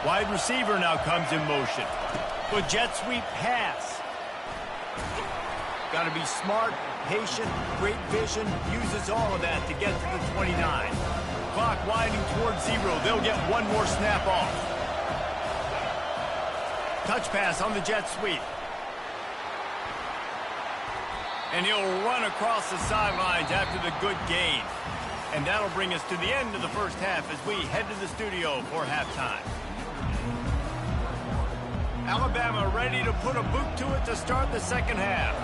Wide receiver now comes in motion. The jet sweep pass. Got to be smart, patient, great vision. Uses all of that to get to the 29. Clock winding towards 0. They'll get one more snap off. Touch pass on the jet sweep. And he'll run across the sidelines after the good gain. And that'll bring us to the end of the first half as we head to the studio for halftime. Alabama ready to put a boot to it to start the second half.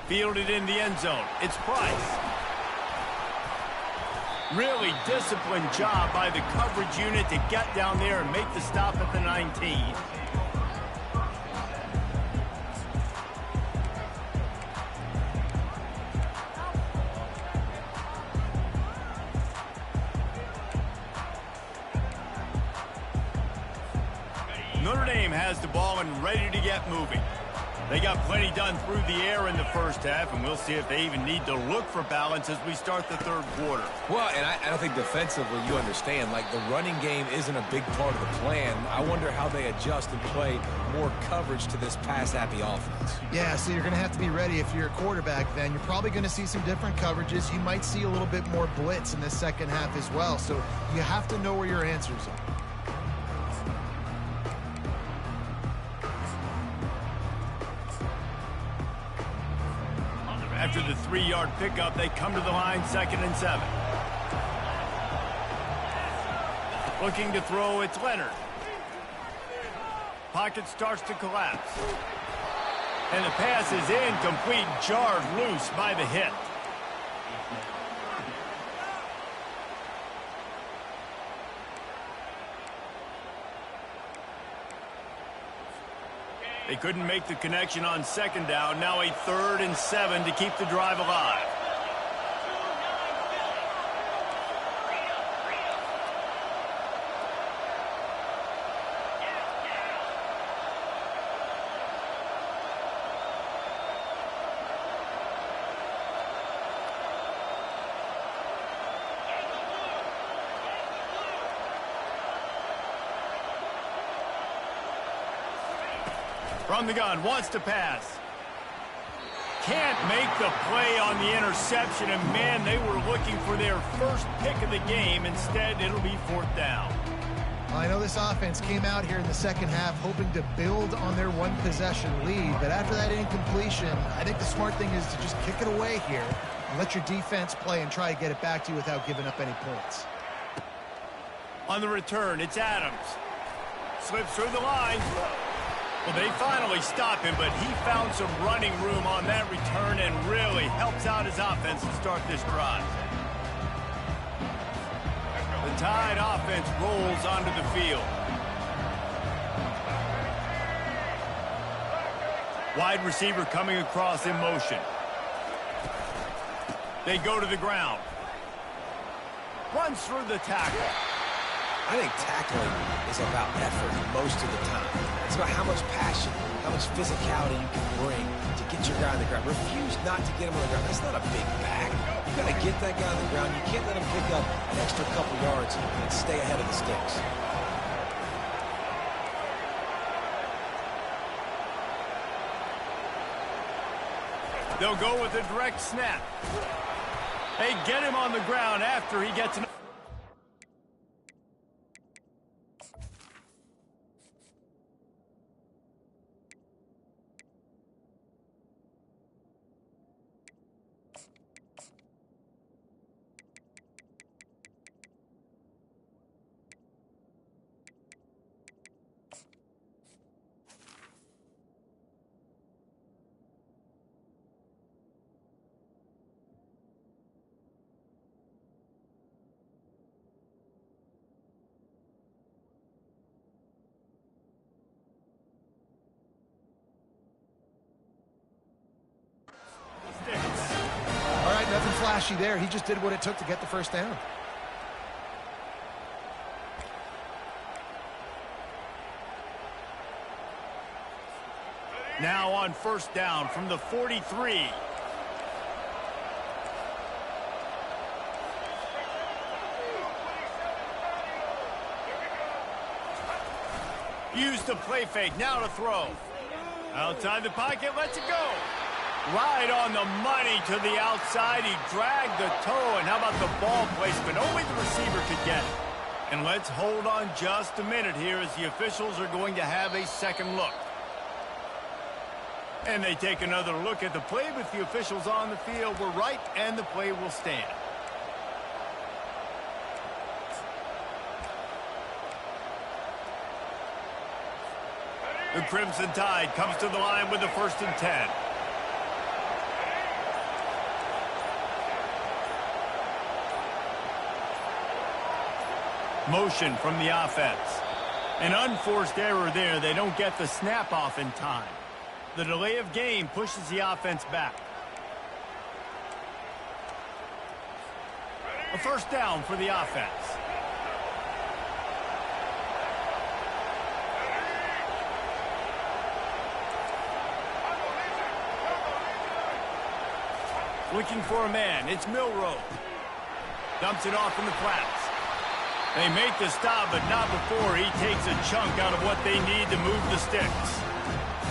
Fielded in the end zone. It's Price. Really disciplined job by the coverage unit to get down there and make the stop at the 19. Notre Dame has the ball and ready to get moving. They got plenty done through the air in the first half, and we'll see if they even need to look for balance as we start the third quarter. Well, and I think defensively, you understand, like the running game isn't a big part of the plan. I wonder how they adjust and play more coverage to this pass-happy offense. Yeah, so you're going to have to be ready if you're a quarterback then. You're probably going to see some different coverages. You might see a little bit more blitz in the second half as well, so you have to know where your answers are. After the 3-yard pickup, they come to the line, 2nd and 7. Looking to throw, it's Leonard. Pocket starts to collapse. And the pass is incomplete, jarred loose by the hit. They couldn't make the connection on 2nd down. Now a 3rd and 7 to keep the drive alive. From the gun, wants to pass. Can't make the play on the interception, and man, they were looking for their first pick of the game. Instead, it'll be 4th down. I know this offense came out here in the second half hoping to build on their one-possession lead, but after that incompletion, I think the smart thing is to just kick it away here and let your defense play and try to get it back to you without giving up any points. On the return, it's Adams. Slips through the line. Well, they finally stop him, but he found some running room on that return and really helps out his offense to start this drive. The Tide offense rolls onto the field. Wide receiver coming across in motion. They go to the ground. Runs through the tackle. I think tackling is about effort most of the time. It's about how much passion, how much physicality you can bring to get your guy on the ground. Refuse not to get him on the ground. That's not a big back. You got to get that guy on the ground. You can't let him pick up an extra couple yards and stay ahead of the sticks. They'll go with a direct snap. They get him on the ground after he gets an... Nothing flashy there. He just did what it took to get the first down. Now on 1st down from the 43. Use the play fake. Now to throw. Outside the pocket. Lets it go. Right on the money to the outside. He dragged the toe, and how about the ball placement? Only the receiver could get it. And let's hold on just a minute here as the officials are going to have a second look. And they take another look at the play with the officials on the field. We're right, and the play will stand. The Crimson Tide comes to the line with the 1st and 10. Motion from the offense. An unforced error there. They don't get the snap off in time. The delay of game pushes the offense back. A first down for the offense. Looking for a man. It's Milrow. Dumps it off in the flats. They make the stop, but not before he takes a chunk out of what they need to move the sticks.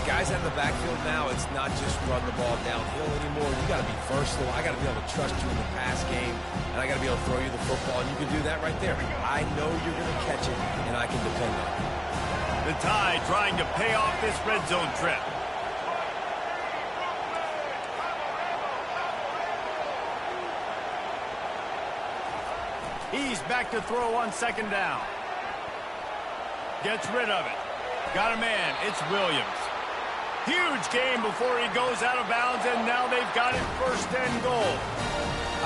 Guys out in the backfield now, it's not just run the ball downhill anymore. You got to be versatile. I got to be able to trust you in the pass game, and I got to be able to throw you the football, and you can do that right there. I know you're going to catch it, and I can depend on it. The Tide trying to pay off this red zone trip. He's back to throw on second down. Gets rid of it. Got a man. It's Williams. Huge game before he goes out of bounds, and now they've got it first and goal.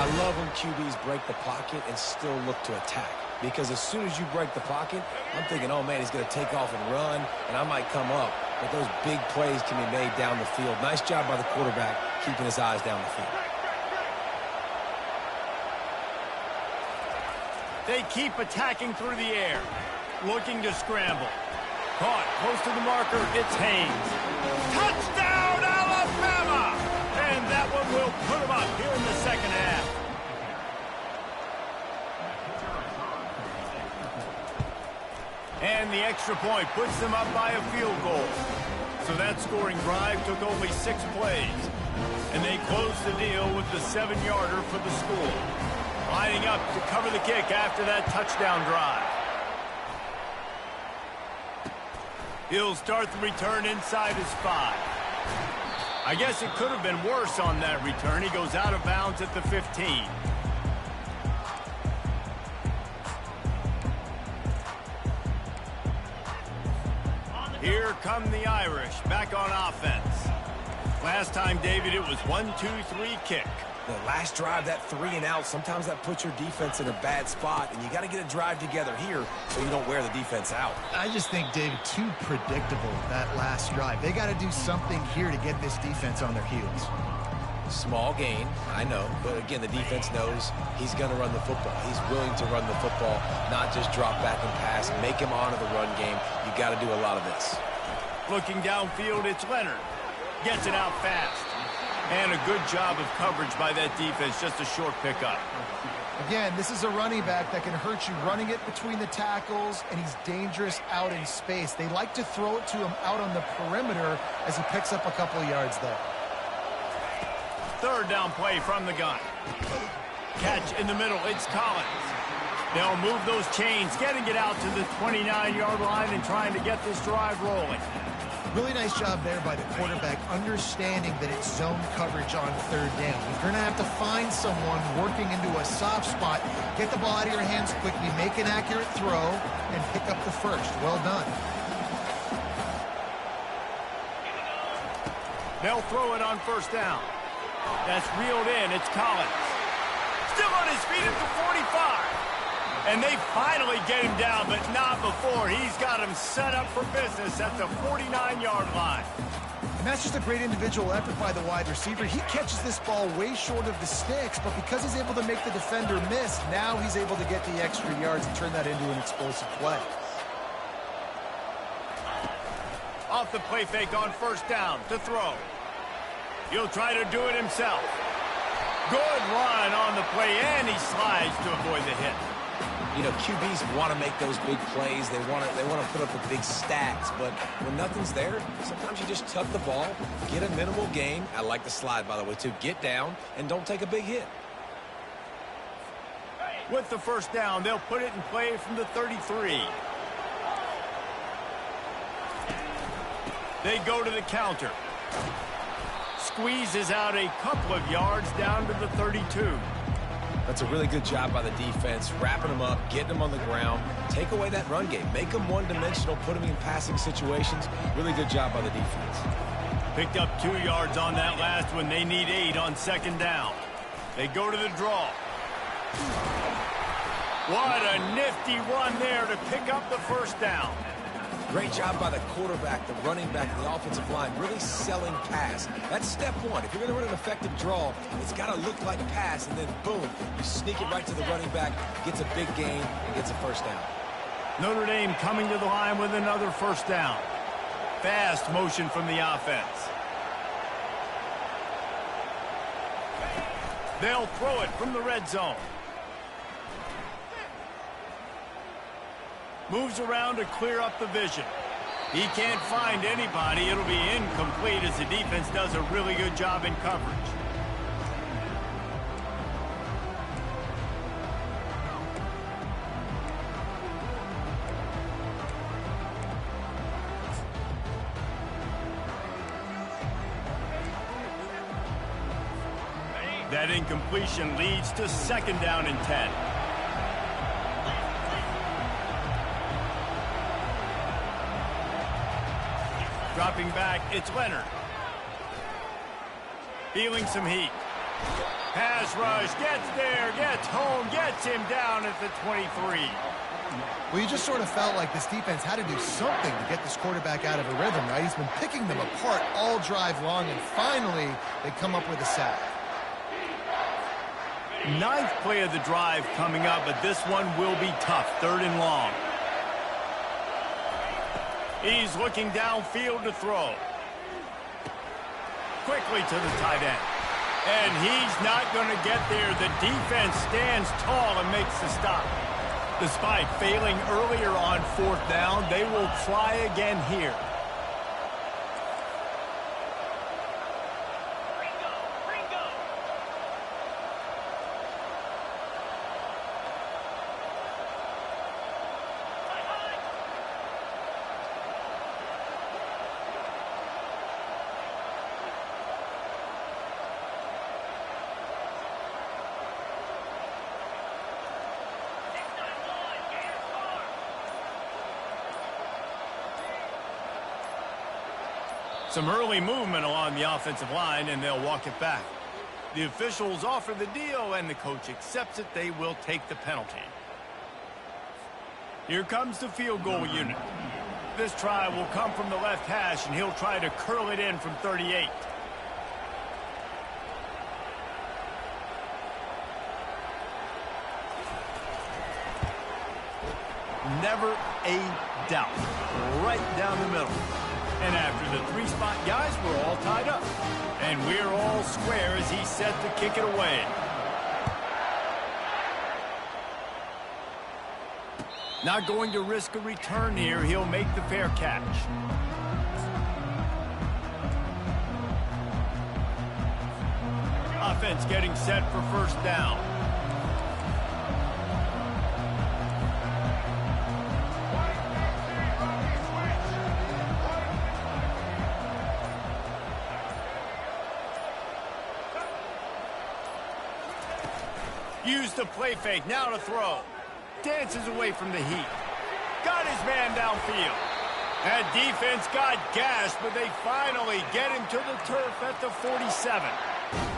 I love when QBs break the pocket and still look to attack. Because as soon as you break the pocket, I'm thinking, oh, man, he's going to take off and run, and I might come up. But those big plays can be made down the field. Nice job by the quarterback keeping his eyes down the field. They keep attacking through the air, looking to scramble. Caught close to the marker, it's Haynes. Touchdown, Alabama! And that one will put them up here in the second half. And the extra point puts them up by a field goal. So that scoring drive took only 6 plays. And they closed the deal with the 7-yarder for the score. Lining up to cover the kick after that touchdown drive. He'll start the return inside his 5. I guess it could have been worse on that return. He goes out of bounds at the 15. Here come the Irish back on offense. Last time, David, it was 1-2-3 kick. The last drive, that 3-and-out, sometimes that puts your defense in a bad spot, and you got to get a drive together here so you don't wear the defense out. I just think, David, too predictable, that last drive. They got to do something here to get this defense on their heels. Small gain, I know, but again, the defense knows he's going to run the football. He's willing to run the football, not just drop back and pass, make him honor the run game. You got to do a lot of this. Looking downfield, it's Leonard. Gets it out fast. And a good job of coverage by that defense, just a short pickup. Again, this is a running back that can hurt you running it between the tackles, and he's dangerous out in space. They like to throw it to him out on the perimeter as he picks up a couple of yards there. Third down play from the gun. Catch in the middle, it's Collins. They'll move those chains, getting it out to the 29-yard line and trying to get this drive rolling. Really nice job there by the quarterback, understanding that it's zone coverage on third down. You're going to have to find someone working into a soft spot, get the ball out of your hands quickly, make an accurate throw, and pick up the first. Well done. They'll throw it on first down. That's reeled in. It's Collins. Still on his feet at the 45. And they finally get him down, but not before. He's got him set up for business at the 49-yard line. And that's just a great individual effort by the wide receiver. He catches this ball way short of the sticks, but because he's able to make the defender miss, now he's able to get the extra yards and turn that into an explosive play. Off the play fake on first down to throw. He'll try to do it himself. Good run on the play, and he slides to avoid the hit. You know, QBs want to make those big plays. They want to put up the big stats. But when nothing's there, sometimes you just tuck the ball, get a minimal gain. I like the slide, by the way, too. Get down and don't take a big hit. With the first down, they'll put it in play from the 33. They go to the counter. Squeezes out a couple of yards down to the 32. That's a really good job by the defense, wrapping them up, getting them on the ground. Take away that run game. Make them one-dimensional, put them in passing situations. Really good job by the defense. Picked up 2 yards on that last one. They need 8 on second down. They go to the draw. What a nifty run there to pick up the first down. Great job by the quarterback, the running back, and the offensive line, really selling pass. That's step one. If you're going to run an effective draw, it's got to look like pass, and then boom, you sneak it right to the running back, gets a big gain, and gets a first down. Notre Dame coming to the line with another first down. Fast motion from the offense. They'll throw it from the red zone. Moves around to clear up the vision. He can't find anybody. It'll be incomplete as the defense does a really good job in coverage. That incompletion leads to second down and 10. Dropping back, it's Leonard. Feeling some heat. Pass rush, gets there, gets home, gets him down at the 23. Well, you just sort of felt like this defense had to do something to get this quarterback out of a rhythm, right? He's been picking them apart all drive long, and finally they come up with a sack. Ninth play of the drive coming up, but this one will be tough. Third and long. He's looking downfield to throw. Quickly to the tight end. And he's not going to get there. The defense stands tall and makes the stop. Despite failing earlier on fourth down, they will try again here. Some early movement along the offensive line, and they'll walk it back. The officials offer the deal, and the coach accepts it. They will take the penalty. Here comes the field goal unit. This try will come from the left hash, and he'll try to curl it in from 38. Never a doubt. Right down the middle. And after the three-spot guys, we're all tied up. And we're all square as he's set to kick it away. Not going to risk a return here. He'll make the fair catch. Offense getting set for first down. Used the play fake, now to throw. Dances away from the heat. Got his man downfield. That defense got gashed, but they finally get him to the turf at the 47.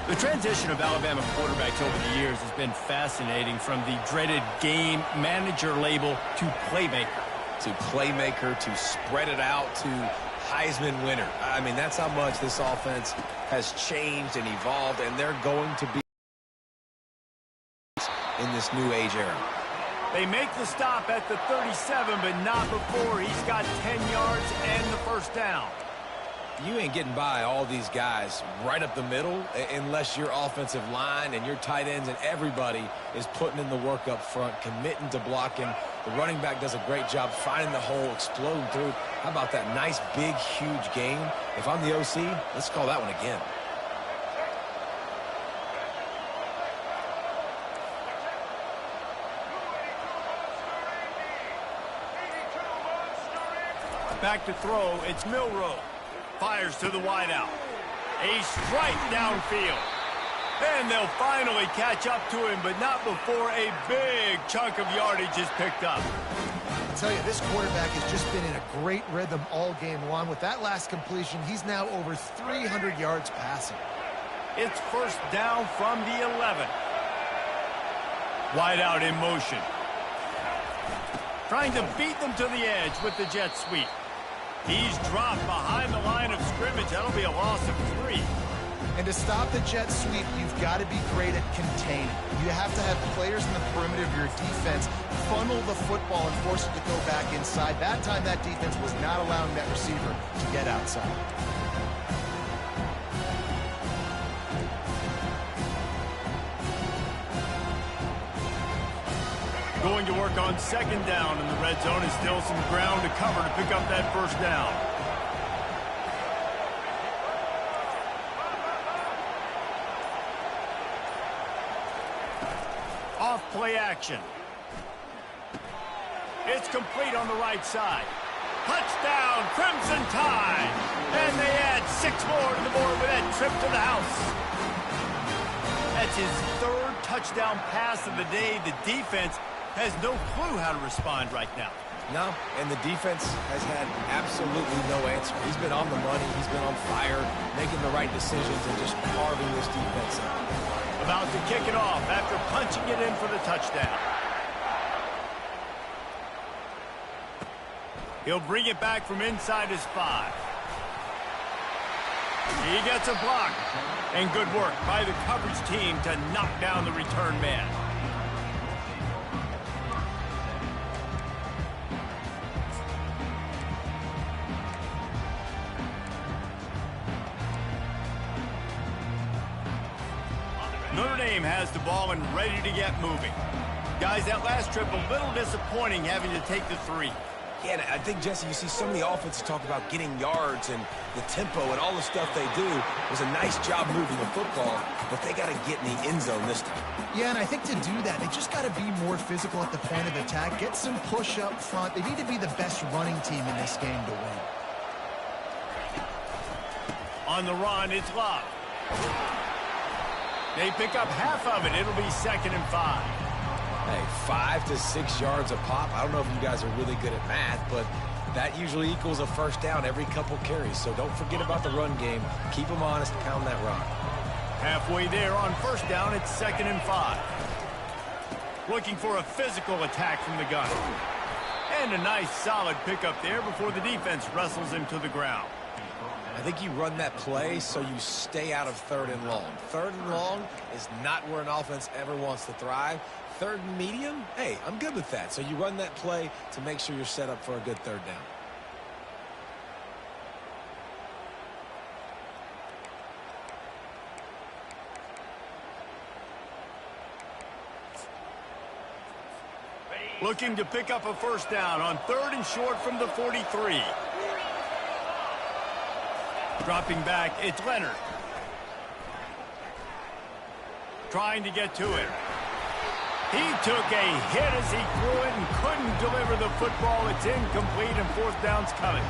The transition of Alabama quarterbacks over the years has been fascinating, from the dreaded game manager label to playmaker. To spread it out, to Heisman winner. I mean, that's how much this offense has changed and evolved, and they're going to be in this new age era. They make the stop at the 37, but not before he's got 10 yards and the first down. You ain't getting by all these guys right up the middle unless your offensive line and your tight ends and everybody is putting in the work up front, committing to blocking. The running back does a great job finding the hole, exploding through. How about that nice, big, huge gain? If I'm the OC, let's call that one again. Back to throw, it's Milroe. Fires to the wideout. A strike downfield. And they'll finally catch up to him, but not before a big chunk of yardage is picked up. I tell you, this quarterback has just been in a great rhythm all game long. With that last completion, he's now over 300 yards passing. It's first down from the 11. Wideout in motion. trying to beat them to the edge with the jet sweep. He's dropped behind the line of scrimmage. That'll be a loss of 3. And to stop the jet sweep, you've got to be great at containing. You have to have players in the perimeter of your defense funnel the football and force it to go back inside. That time, that defense was not allowing that receiver to get outside. Going to work on second down in the red zone, and still some ground to cover to pick up that first down. Off play action. It's complete on the right side. Touchdown, Crimson Tide! And they add 6 more to the board with that trip to the house. That's his 3rd touchdown pass of the day. The defense has no clue how to respond right now. No, and the defense has had absolutely no answer. He's been on the money. He's been on fire, making the right decisions and just carving this defense up. About to kick it off after punching it in for the touchdown. He'll bring it back from inside his 5. He gets a block. And good work by the coverage team to knock down the return man. Notre Dame has the ball and ready to get moving. Guys, that last trip a little disappointing having to take the 3. Yeah, I think, Jesse, you see so many offenses talk about getting yards and the tempo and all the stuff they do. It was a nice job moving the football, but they got to get in the end zone this time. Yeah, and I think to do that, they just got to be more physical at the point of attack, get some push up front. They need to be the best running team in this game to win. On the run, it's Love. They pick up half of it. It'll be 2nd and 5. Hey, 5 to 6 yards a pop. I don't know if you guys are really good at math, but that usually equals a first down every couple carries. So don't forget about the run game. Keep them honest, pound that rock. Halfway there on first down, it's 2nd and 5. Looking for a physical attack from the gun. And a nice solid pickup there before the defense wrestles him to the ground. I think you run that play so you stay out of 3rd and long. 3rd and long is not where an offense ever wants to thrive. 3rd and medium, hey, I'm good with that. So you run that play to make sure you're set up for a good 3rd down. Looking to pick up a first down on 3rd and short from the 43. Dropping back, it's Leonard. Trying to get to it. He took a hit as he threw it and couldn't deliver the football. It's incomplete and 4th down's coming.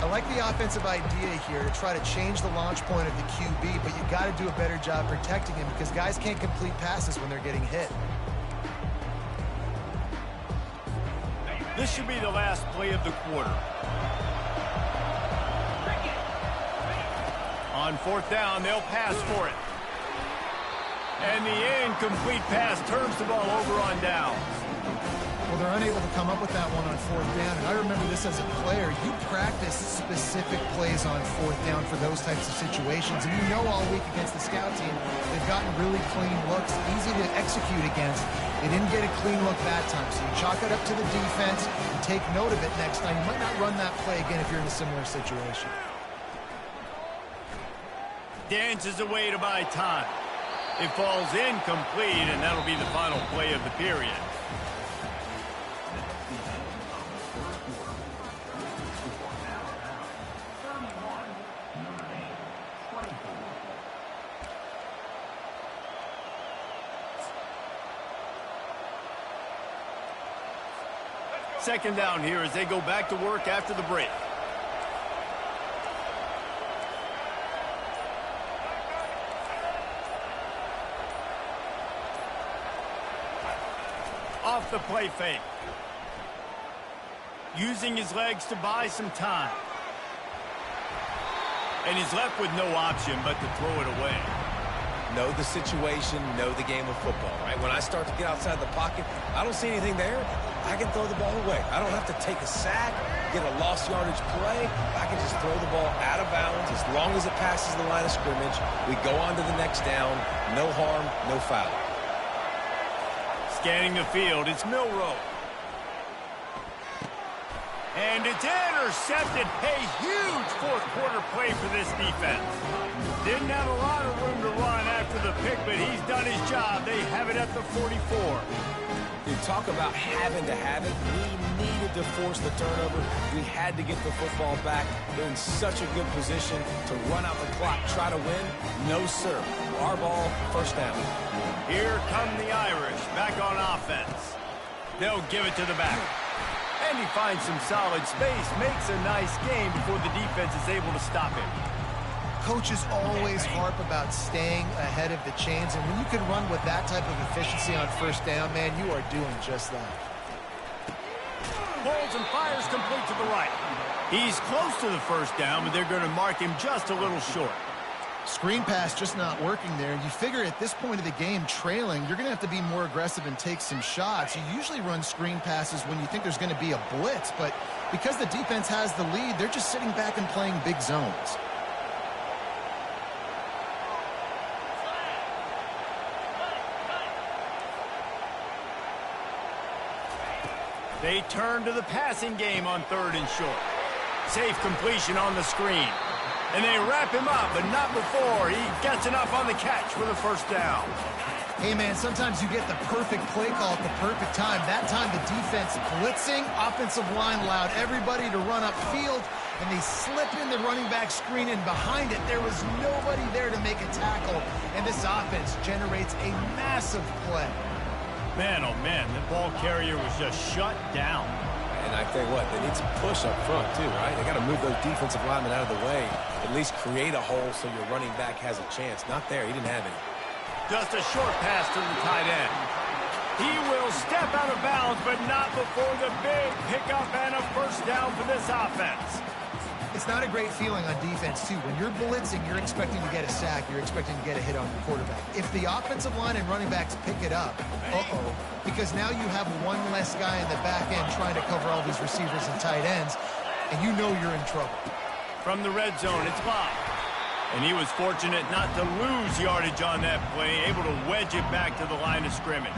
I like the offensive idea here to try to change the launch point of the QB, but you got to do a better job protecting him because guys can't complete passes when they're getting hit. This should be the last play of the quarter. On 4th down, they'll pass for it. And the incomplete pass turns the ball over on downs. Well, they're unable to come up with that one on 4th down. And I remember this as a player. You practice specific plays on 4th down for those types of situations. And you know all week against the scout team, they've gotten really clean looks, easy to execute against. They didn't get a clean look that time. So you chalk it up to the defense and take note of it next time. You might not run that play again if you're in a similar situation. Dances away to buy time. It falls incomplete, and that'll be the final play of the period. Second down here as they go back to work after the break. Off the play fake. Using his legs to buy some time. And he's left with no option but to throw it away. Know the situation, know the game of football, right? When I start to get outside the pocket, I don't see anything there. I can throw the ball away. I don't have to take a sack, get a lost yardage play. I can just throw the ball out of bounds. As long as it passes the line of scrimmage, we go on to the next down. No harm, no foul. Scanning the field, it's Milroe. And it's intercepted. A huge fourth-quarter play for this defense. Didn't have a lot of room to run after the pick, but he's done his job. They have it at the 44. You talk about having to have it. We needed to force the turnover. We had to get the football back. They're in such a good position to run out the clock, try to win. No, sir. Our ball, first down. Here come the Irish, back on offense. They'll give it to the back. And he finds some solid space, makes a nice game before the defense is able to stop him. Coaches always harp about staying ahead of the chains, and when you can run with that type of efficiency on first down, man, you are doing just that. Pulls and fires complete to the right. He's close to the first down, but they're going to mark him just a little short. Screen pass just not working there. You figure at this point of the game, trailing, you're going to have to be more aggressive and take some shots. You usually run screen passes when you think there's going to be a blitz, but because the defense has the lead, they're just sitting back and playing big zones. They turn to the passing game on 3rd and short. Safe completion on the screen. And they wrap him up, but not before he gets enough on the catch for the first down. Hey, man, sometimes you get the perfect play call at the perfect time. That time the defense blitzing, offensive line allowed everybody to run upfield, and they slip in the running back screen, and behind it there was nobody there to make a tackle, and this offense generates a massive play. Man, oh man, the ball carrier was just shut down. And I tell you what, they need some push up front too, right? They got to move those defensive linemen out of the way, at least create a hole so your running back has a chance. Not there. He didn't have any. Just a short pass to the tight end. He will step out of bounds, but not before the big pickup and a first down for this offense. It's not a great feeling on defense, too. When you're blitzing, you're expecting to get a sack. You're expecting to get a hit on your quarterback. If the offensive line and running backs pick it up, because now you have one less guy in the back end trying to cover all these receivers and tight ends, and you know you're in trouble. From the red zone, it's Bob. And he was fortunate not to lose yardage on that play, able to wedge it back to the line of scrimmage.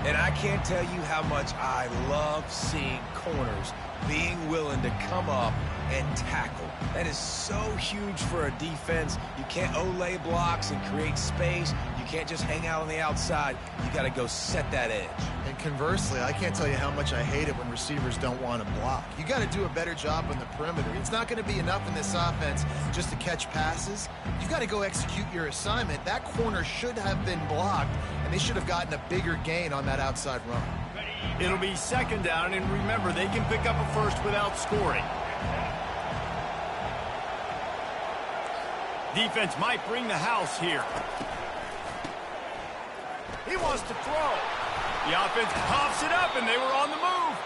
And I can't tell you how much I love seeing corners being willing to come up and tackle. That is so huge for a defense. You can't olay blocks and create space. You can't just hang out on the outside. You got to go set that edge. And conversely, I can't tell you how much I hate it when receivers don't want to block. You got to do a better job on the perimeter. It's not going to be enough in this offense just to catch passes. You got to go execute your assignment. That corner should have been blocked, and they should have gotten a bigger gain on that outside run. It'll be 2nd down, and remember, they can pick up a first without scoring. Defense might bring the house here. He wants to throw. The offense pops it up, and they were on the move.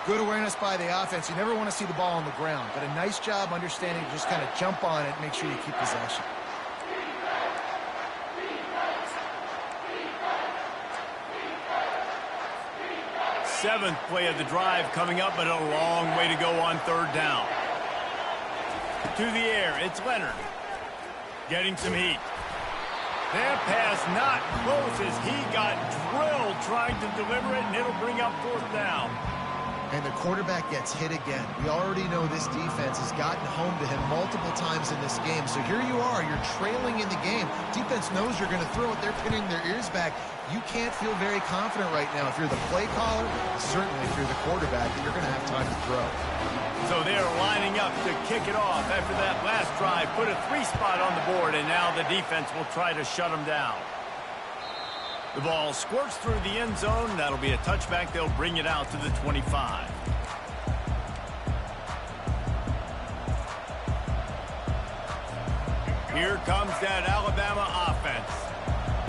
Good awareness by the offense. You never want to see the ball on the ground, but a nice job understanding to just kind of jump on it and make sure you keep possession. Seventh play of the drive coming up, but a long way to go on 3rd down. To the air, it's Leonard. Getting some heat. That pass not close as he got drilled trying to deliver it, and it'll bring up 4th down. And the quarterback gets hit again. We already know this defense has gotten home to him multiple times in this game. So here you are, you're trailing in the game. Defense knows you're going to throw it. They're pinning their ears back. You can't feel very confident right now. If you're the play caller, certainly if you're the quarterback, that you're going to have time to throw. So they're lining up to kick it off after that last drive. Put a 3-spot on the board, and now the defense will try to shut them down. The ball squirts through the end zone. That'll be a touchback. They'll bring it out to the 25. Here comes that Alabama offense.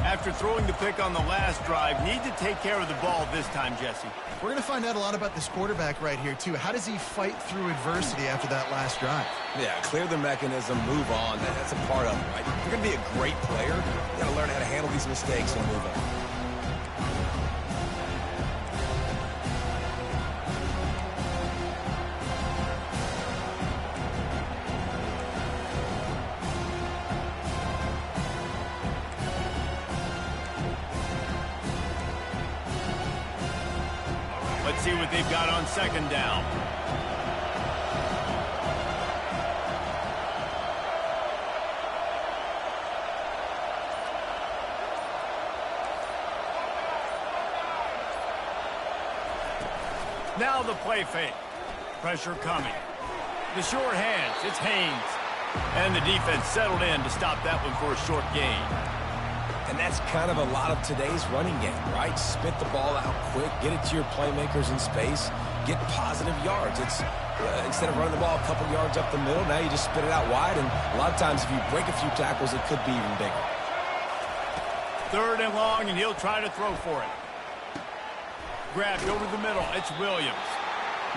After throwing the pick on the last drive, need to take care of the ball this time, Jesse. We're going to find out a lot about this quarterback right here, too. How does he fight through adversity after that last drive? Yeah, clear the mechanism, move on. That's a part of it, right? If you're going to be a great player, you got to learn how to handle these mistakes and move on. see what they've got on second down. Now the play fake. Pressure coming. The short hands. It's Haynes. And the defense settled in to stop that one for a short gain. And that's kind of a lot of today's running game, right? Spit the ball out quick, get it to your playmakers in space, get positive yards. It's instead of running the ball a couple yards up the middle, now you just spit it out wide, and a lot of times if you break a few tackles, it could be even bigger. 3rd and long, and he'll try to throw for it. Grabbed over the middle. It's Williams.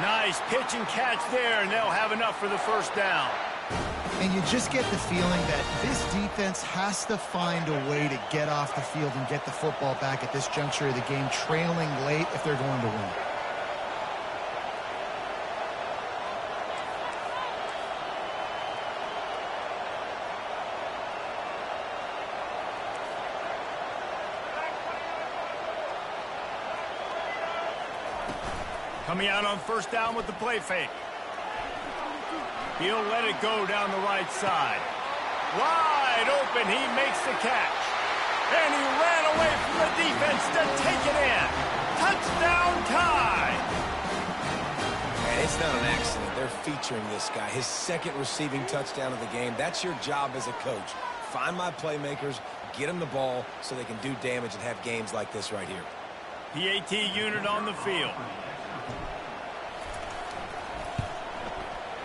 Nice pitch and catch there, and they'll have enough for the first down. And you just get the feeling that this defense has to find a way to get off the field and get the football back at this juncture of the game, trailing late if they're going to win. Coming out on first down with the play fake. He'll let it go down the right side. Wide open, he makes the catch. And he ran away from the defense to take it in. Touchdown tie. And it's not an accident. They're featuring this guy. His 2nd receiving touchdown of the game. That's your job as a coach. Find my playmakers, get them the ball so they can do damage and have games like this right here. PAT unit on the field.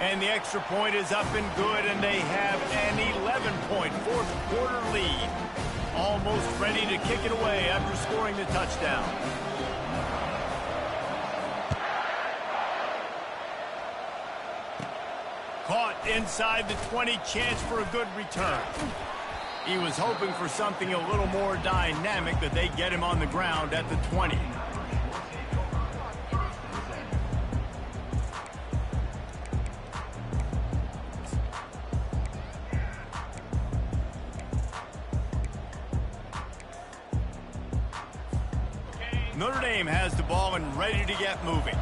And the extra point is up and good, and they have an 11-point fourth-quarter lead. Almost ready to kick it away after scoring the touchdown. Caught inside the 20, chance for a good return. He was hoping for something a little more dynamic, but they get him on the ground at the 20. Notre Dame has the ball and ready to get moving.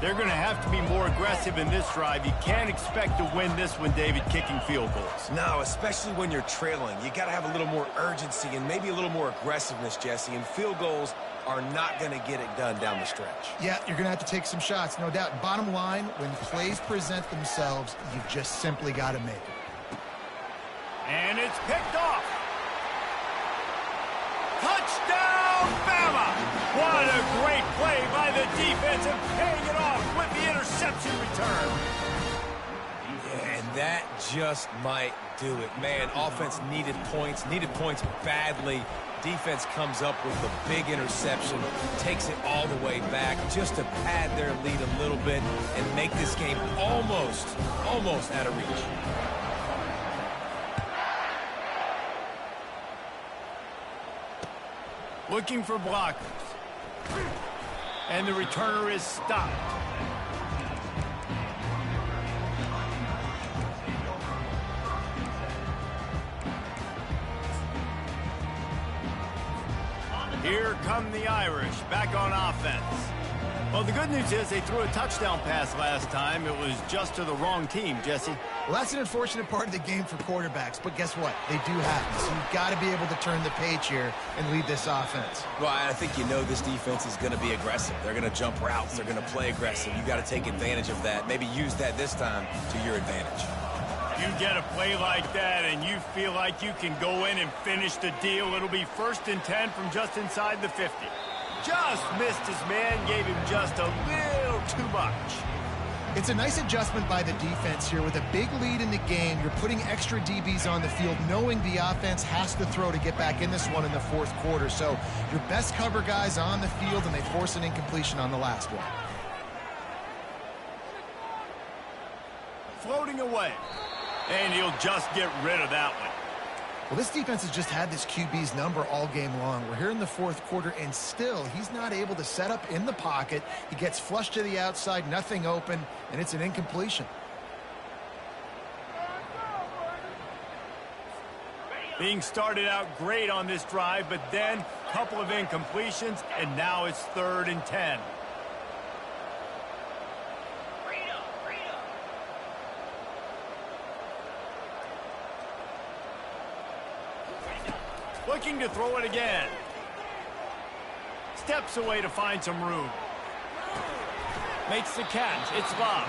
They're going to have to be more aggressive in this drive. You can't expect to win this one, David, kicking field goals. No, especially when you're trailing. You got to have a little more urgency and maybe a little more aggressiveness, Jesse. And field goals are not going to get it done down the stretch. Yeah, you're going to have to take some shots, no doubt. Bottom line, when plays present themselves, you've just simply got to make it. And it's picked off. Touchdown, Bama! What a great play by the defense and paying it off with the interception return. Yeah, and that just might do it. Man, offense needed points badly. Defense comes up with the big interception, takes it all the way back just to pad their lead a little bit and make this game almost out of reach. Looking for blockers. And the returner is stopped. Here come the Irish back on offense. Well, the good news is they threw a touchdown pass last time. It was just to the wrong team, Jesse. Well, that's an unfortunate part of the game for quarterbacks, but guess what? They do happen. So you've got to be able to turn the page here and lead this offense. Well, I think you know this defense is going to be aggressive. They're going to jump routes. They're going to play aggressive. You've got to take advantage of that. Maybe use that this time to your advantage. You get a play like that and you feel like you can go in and finish the deal. It'll be 1st and 10 from just inside the 50. Just missed his man, gave him just a little too much. It's a nice adjustment by the defense here. With a big lead in the game, you're putting extra DBs on the field, knowing the offense has to throw to get back in this one in the 4th quarter. So your best cover guys on the field, and they force an incompletion on the last one. Floating away. And he'll just get rid of that one. Well, this defense has just had this QB's number all game long. We're here in the 4th quarter, and still he's not able to set up in the pocket. He gets flushed to the outside, nothing open, and it's an incompletion. Being started out great on this drive, but then a couple of incompletions, and now it's 3rd and 10. Looking to throw it again. Steps away to find some room. Makes the catch. It's Bob.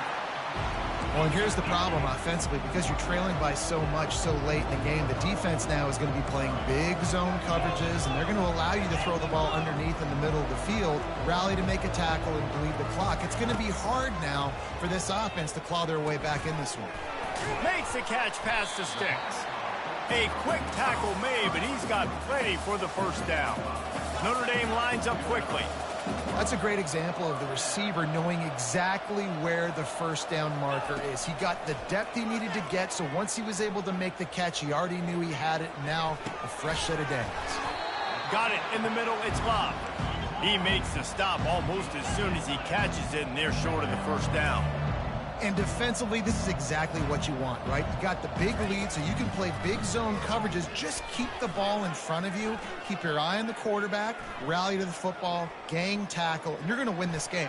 Well, and here's the problem offensively. Because you're trailing by so much so late in the game, the defense now is going to be playing big zone coverages, and they're going to allow you to throw the ball underneath in the middle of the field, rally to make a tackle, and bleed the clock. It's going to be hard now for this offense to claw their way back in this one. Makes the catch past the sticks. A quick tackle made, but he's got plenty for the first down. Notre Dame lines up quickly. That's a great example of the receiver knowing exactly where the first down marker is. He got the depth he needed to get, so once he was able to make the catch, he already knew he had it. Now, a fresh set of downs. Got it in the middle. It's Bob. He makes the stop almost as soon as he catches it, and they're short of the first down. And defensively, this is exactly what you want, right? You got the big lead, so you can play big zone coverages. Just keep the ball in front of you. Keep your eye on the quarterback. Rally to the football. Gang tackle. And you're going to win this game.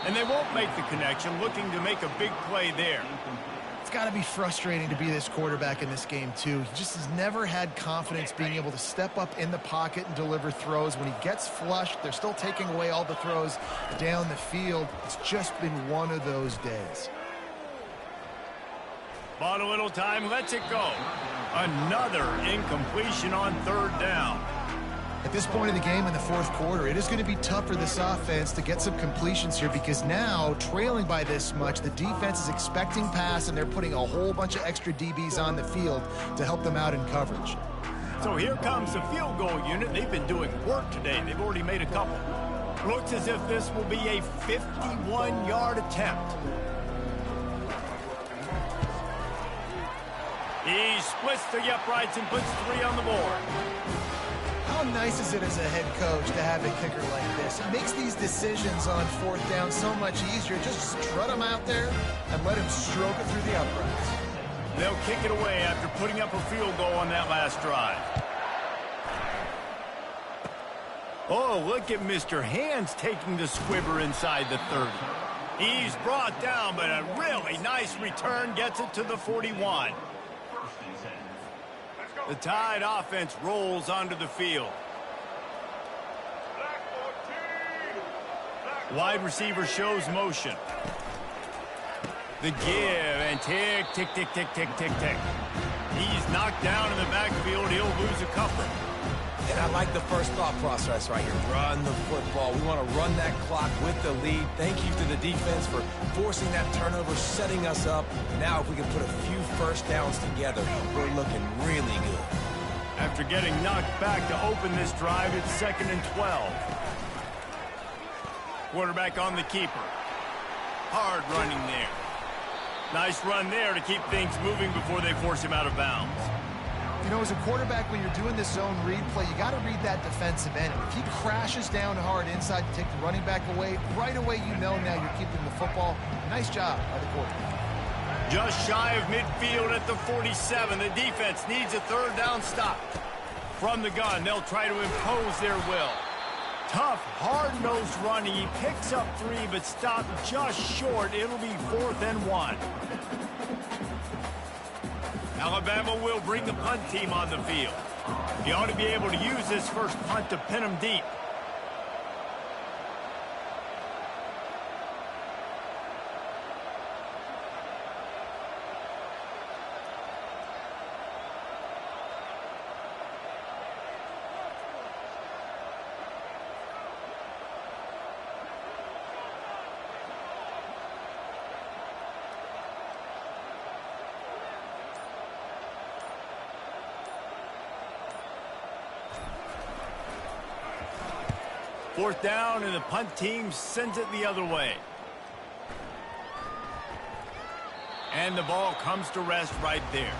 And they won't make the connection, looking to make a big play there. It's got to be frustrating to be this quarterback in this game, too. He just has never had confidence being able to step up in the pocket and deliver throws. When he gets flushed, they're still taking away all the throws down the field. It's just been one of those days. Bought a little time, lets it go. Another incompletion on third down. At this point in the game in the fourth quarter, it is going to be tough for this offense to get some completions here because now, trailing by this much, the defense is expecting pass, and they're putting a whole bunch of extra DBs on the field to help them out in coverage. So here comes the field goal unit. They've been doing work today. They've already made a couple. Looks as if this will be a 51-yard attempt. He splits the uprights and puts 3 on the board. How nice is it as a head coach to have a kicker like this? It makes these decisions on fourth down so much easier. Just strut him out there and let him stroke it through the uprights. They'll kick it away after putting up a field goal on that last drive. Oh, look at Mr. Hands taking the squibber inside the 30. He's brought down, but a really nice return gets it to the 41. The Tide offense rolls onto the field. Wide receiver shows motion. The give, and tick, tick, tick, tick, tick, tick, tick. He's knocked down in the backfield. He'll lose a couple. And I like the first thought process right here. Run the football. We want to run that clock with the lead. Thank you to the defense for forcing that turnover, setting us up. Now if we can put a few first downs together, we're looking really good. After getting knocked back to open this drive, it's 2nd and 12. Quarterback on the keeper. Hard running there. Nice run there to keep things moving before they force him out of bounds. You know, as a quarterback, when you're doing this zone read play, you got to read that defensive end. If he crashes down hard inside to take the running back away, right away you know now you're keeping the football. Nice job by the quarterback. Just shy of midfield at the 47. The defense needs a third down stop. From the gun, they'll try to impose their will. Tough, hard-nosed running. He picks up 3, but stopped just short. It'll be 4th and 1. Alabama will bring the punt team on the field. He ought to be able to use this first punt to pin him deep. Fourth down, and the punt team sends it the other way. And the ball comes to rest right there.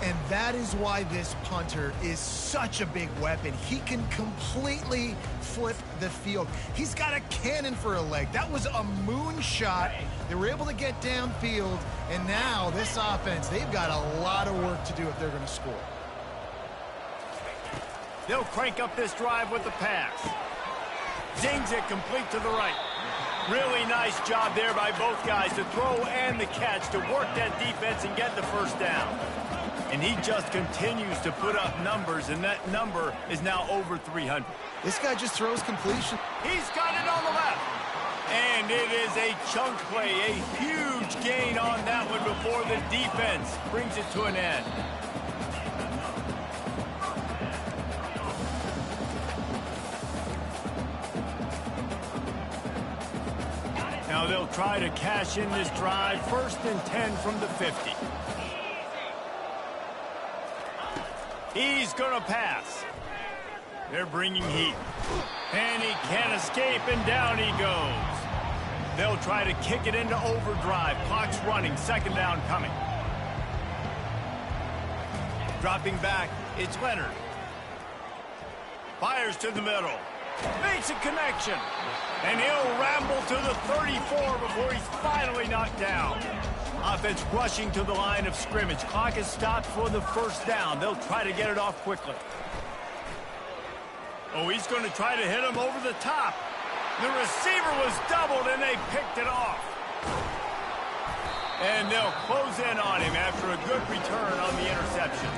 And that is why this punter is such a big weapon. He can completely flip the field. He's got a cannon for a leg. That was a moonshot. They were able to get downfield, and now this offense, they've got a lot of work to do if they're going to score. They'll crank up this drive with the pass. Zings it complete to the right. Really nice job there by both guys to throw and the catch to work that defense and get the first down. And he just continues to put up numbers, and that number is now over 300. This guy just throws completion. He's got it on the left. And it is a chunk play, a huge gain on that one before the defense brings it to an end. Now they'll try to cash in this drive. 1st and 10 from the 50. He's going to pass. They're bringing heat. And he can't escape, and down he goes. They'll try to kick it into overdrive. Clock's running. 2nd down coming. Dropping back, it's Leonard. Fires to the middle. Makes a connection. And he'll ramble to the 34 before he's finally knocked down. Offense rushing to the line of scrimmage. Clock is stopped for the 1st down. They'll try to get it off quickly. Oh, he's going to try to hit him over the top. The receiver was doubled, and they picked it off. And they'll close in on him after a good return on the interception.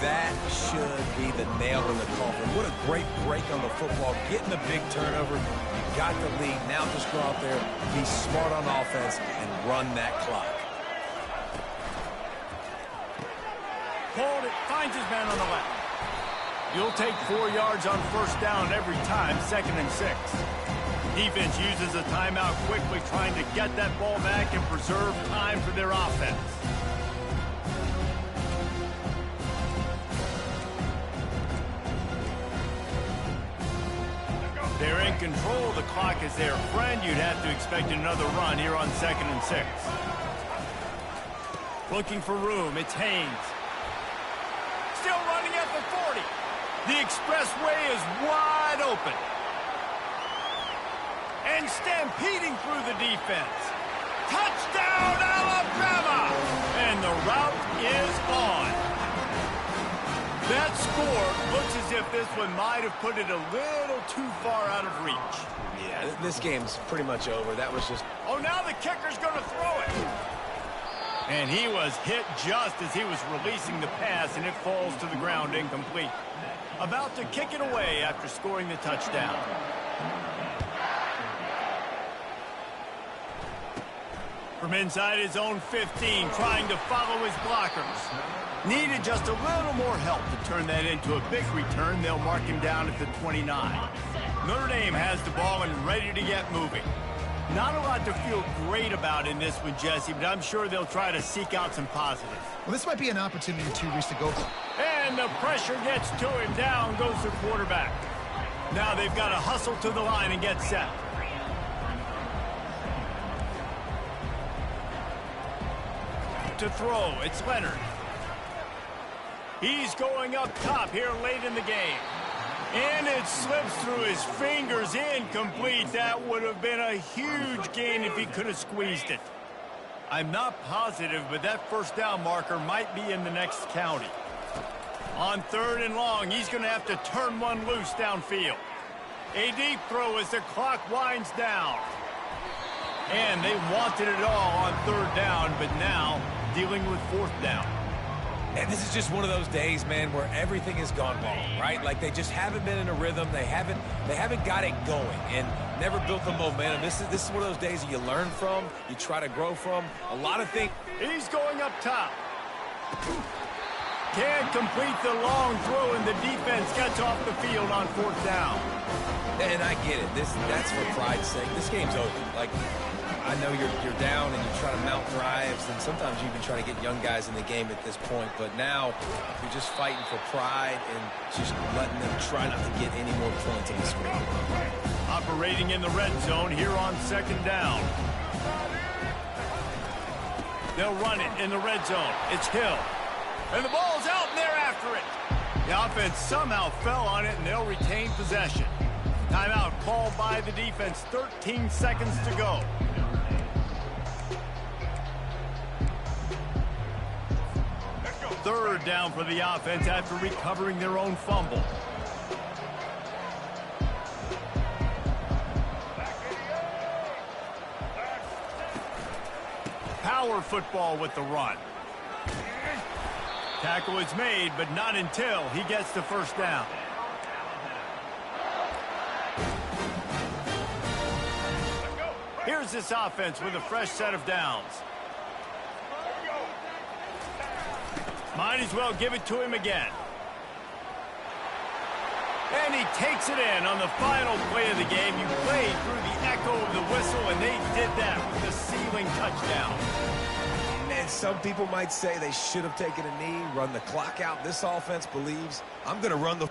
That should be the nail in the coffin. What a great break on the football. Getting the big turnover. You got the lead. Now just go out there, be smart on offense, and run that clock. Hold it. Finds his man on the left. You'll take 4 yards on 1st down every time, 2nd and 6. Defense uses a timeout quickly, trying to get that ball back and preserve time for their offense. They're in control. The clock is their friend. You'd have to expect another run here on 2nd and 6. Looking for room. It's Haynes. Still running at the 40. The expressway is wide open. And stampeding through the defense. Touchdown, Alabama! And the route is on. That score looks as if this one might have put it a little too far out of reach. Yeah, this game's pretty much over. That was just... Oh, now the kicker's going to throw it. And he was hit just as he was releasing the pass, and it falls to the ground incomplete. About to kick it away after scoring the touchdown. From inside his own 15, trying to follow his blockers. Needed just a little more help to turn that into a big return. They'll mark him down at the 29. Notre Dame has the ball and ready to get moving. Not a lot to feel great about in this one, Jesse, but I'm sure they'll try to seek out some positives. Well, this might be an opportunity to Reese to go. And the pressure gets to him. Down goes the quarterback. Now they've got to hustle to the line and get set. To throw, it's Leonard. He's going up top here late in the game. And it slips through his fingers, incomplete. That would have been a huge gain if he could have squeezed it. I'm not positive, but that 1st down marker might be in the next county. On 3rd and long, he's going to have to turn one loose downfield. A deep throw as the clock winds down. And they wanted it all on 3rd down, but now dealing with 4th down. And this is just one of those days, man, where everything has gone wrong, right? Like they just haven't been in a rhythm. They haven't got it going and never built the momentum. This is one of those days that you learn from, you try to grow from. A lot of things. He's going up top. Can't complete the long throw, and the defense gets off the field on 4th down. And I get it. That's for pride's sake. This game's over. Like, I know you're down and you try to mount drives, and sometimes you even try to get young guys in the game at this point. But now you're just fighting for pride and just letting them try not to get any more points in the score. Operating in the red zone here on 2nd down. They'll run it in the red zone. It's Hill. And the ball's out, and they're after it. The offense somehow fell on it, and they'll retain possession. Timeout called by the defense. 13 seconds to go. Third down for the offense after recovering their own fumble. Power football with the run. Tackle is made, but not until he gets the first down. Here's this offense with a fresh set of downs. Might as well give it to him again. And he takes it in on the final play of the game. You played through the echo of the whistle, and they did that with the ceiling touchdown. And some people might say they should have taken a knee, run the clock out. This offense believes, I'm going to run the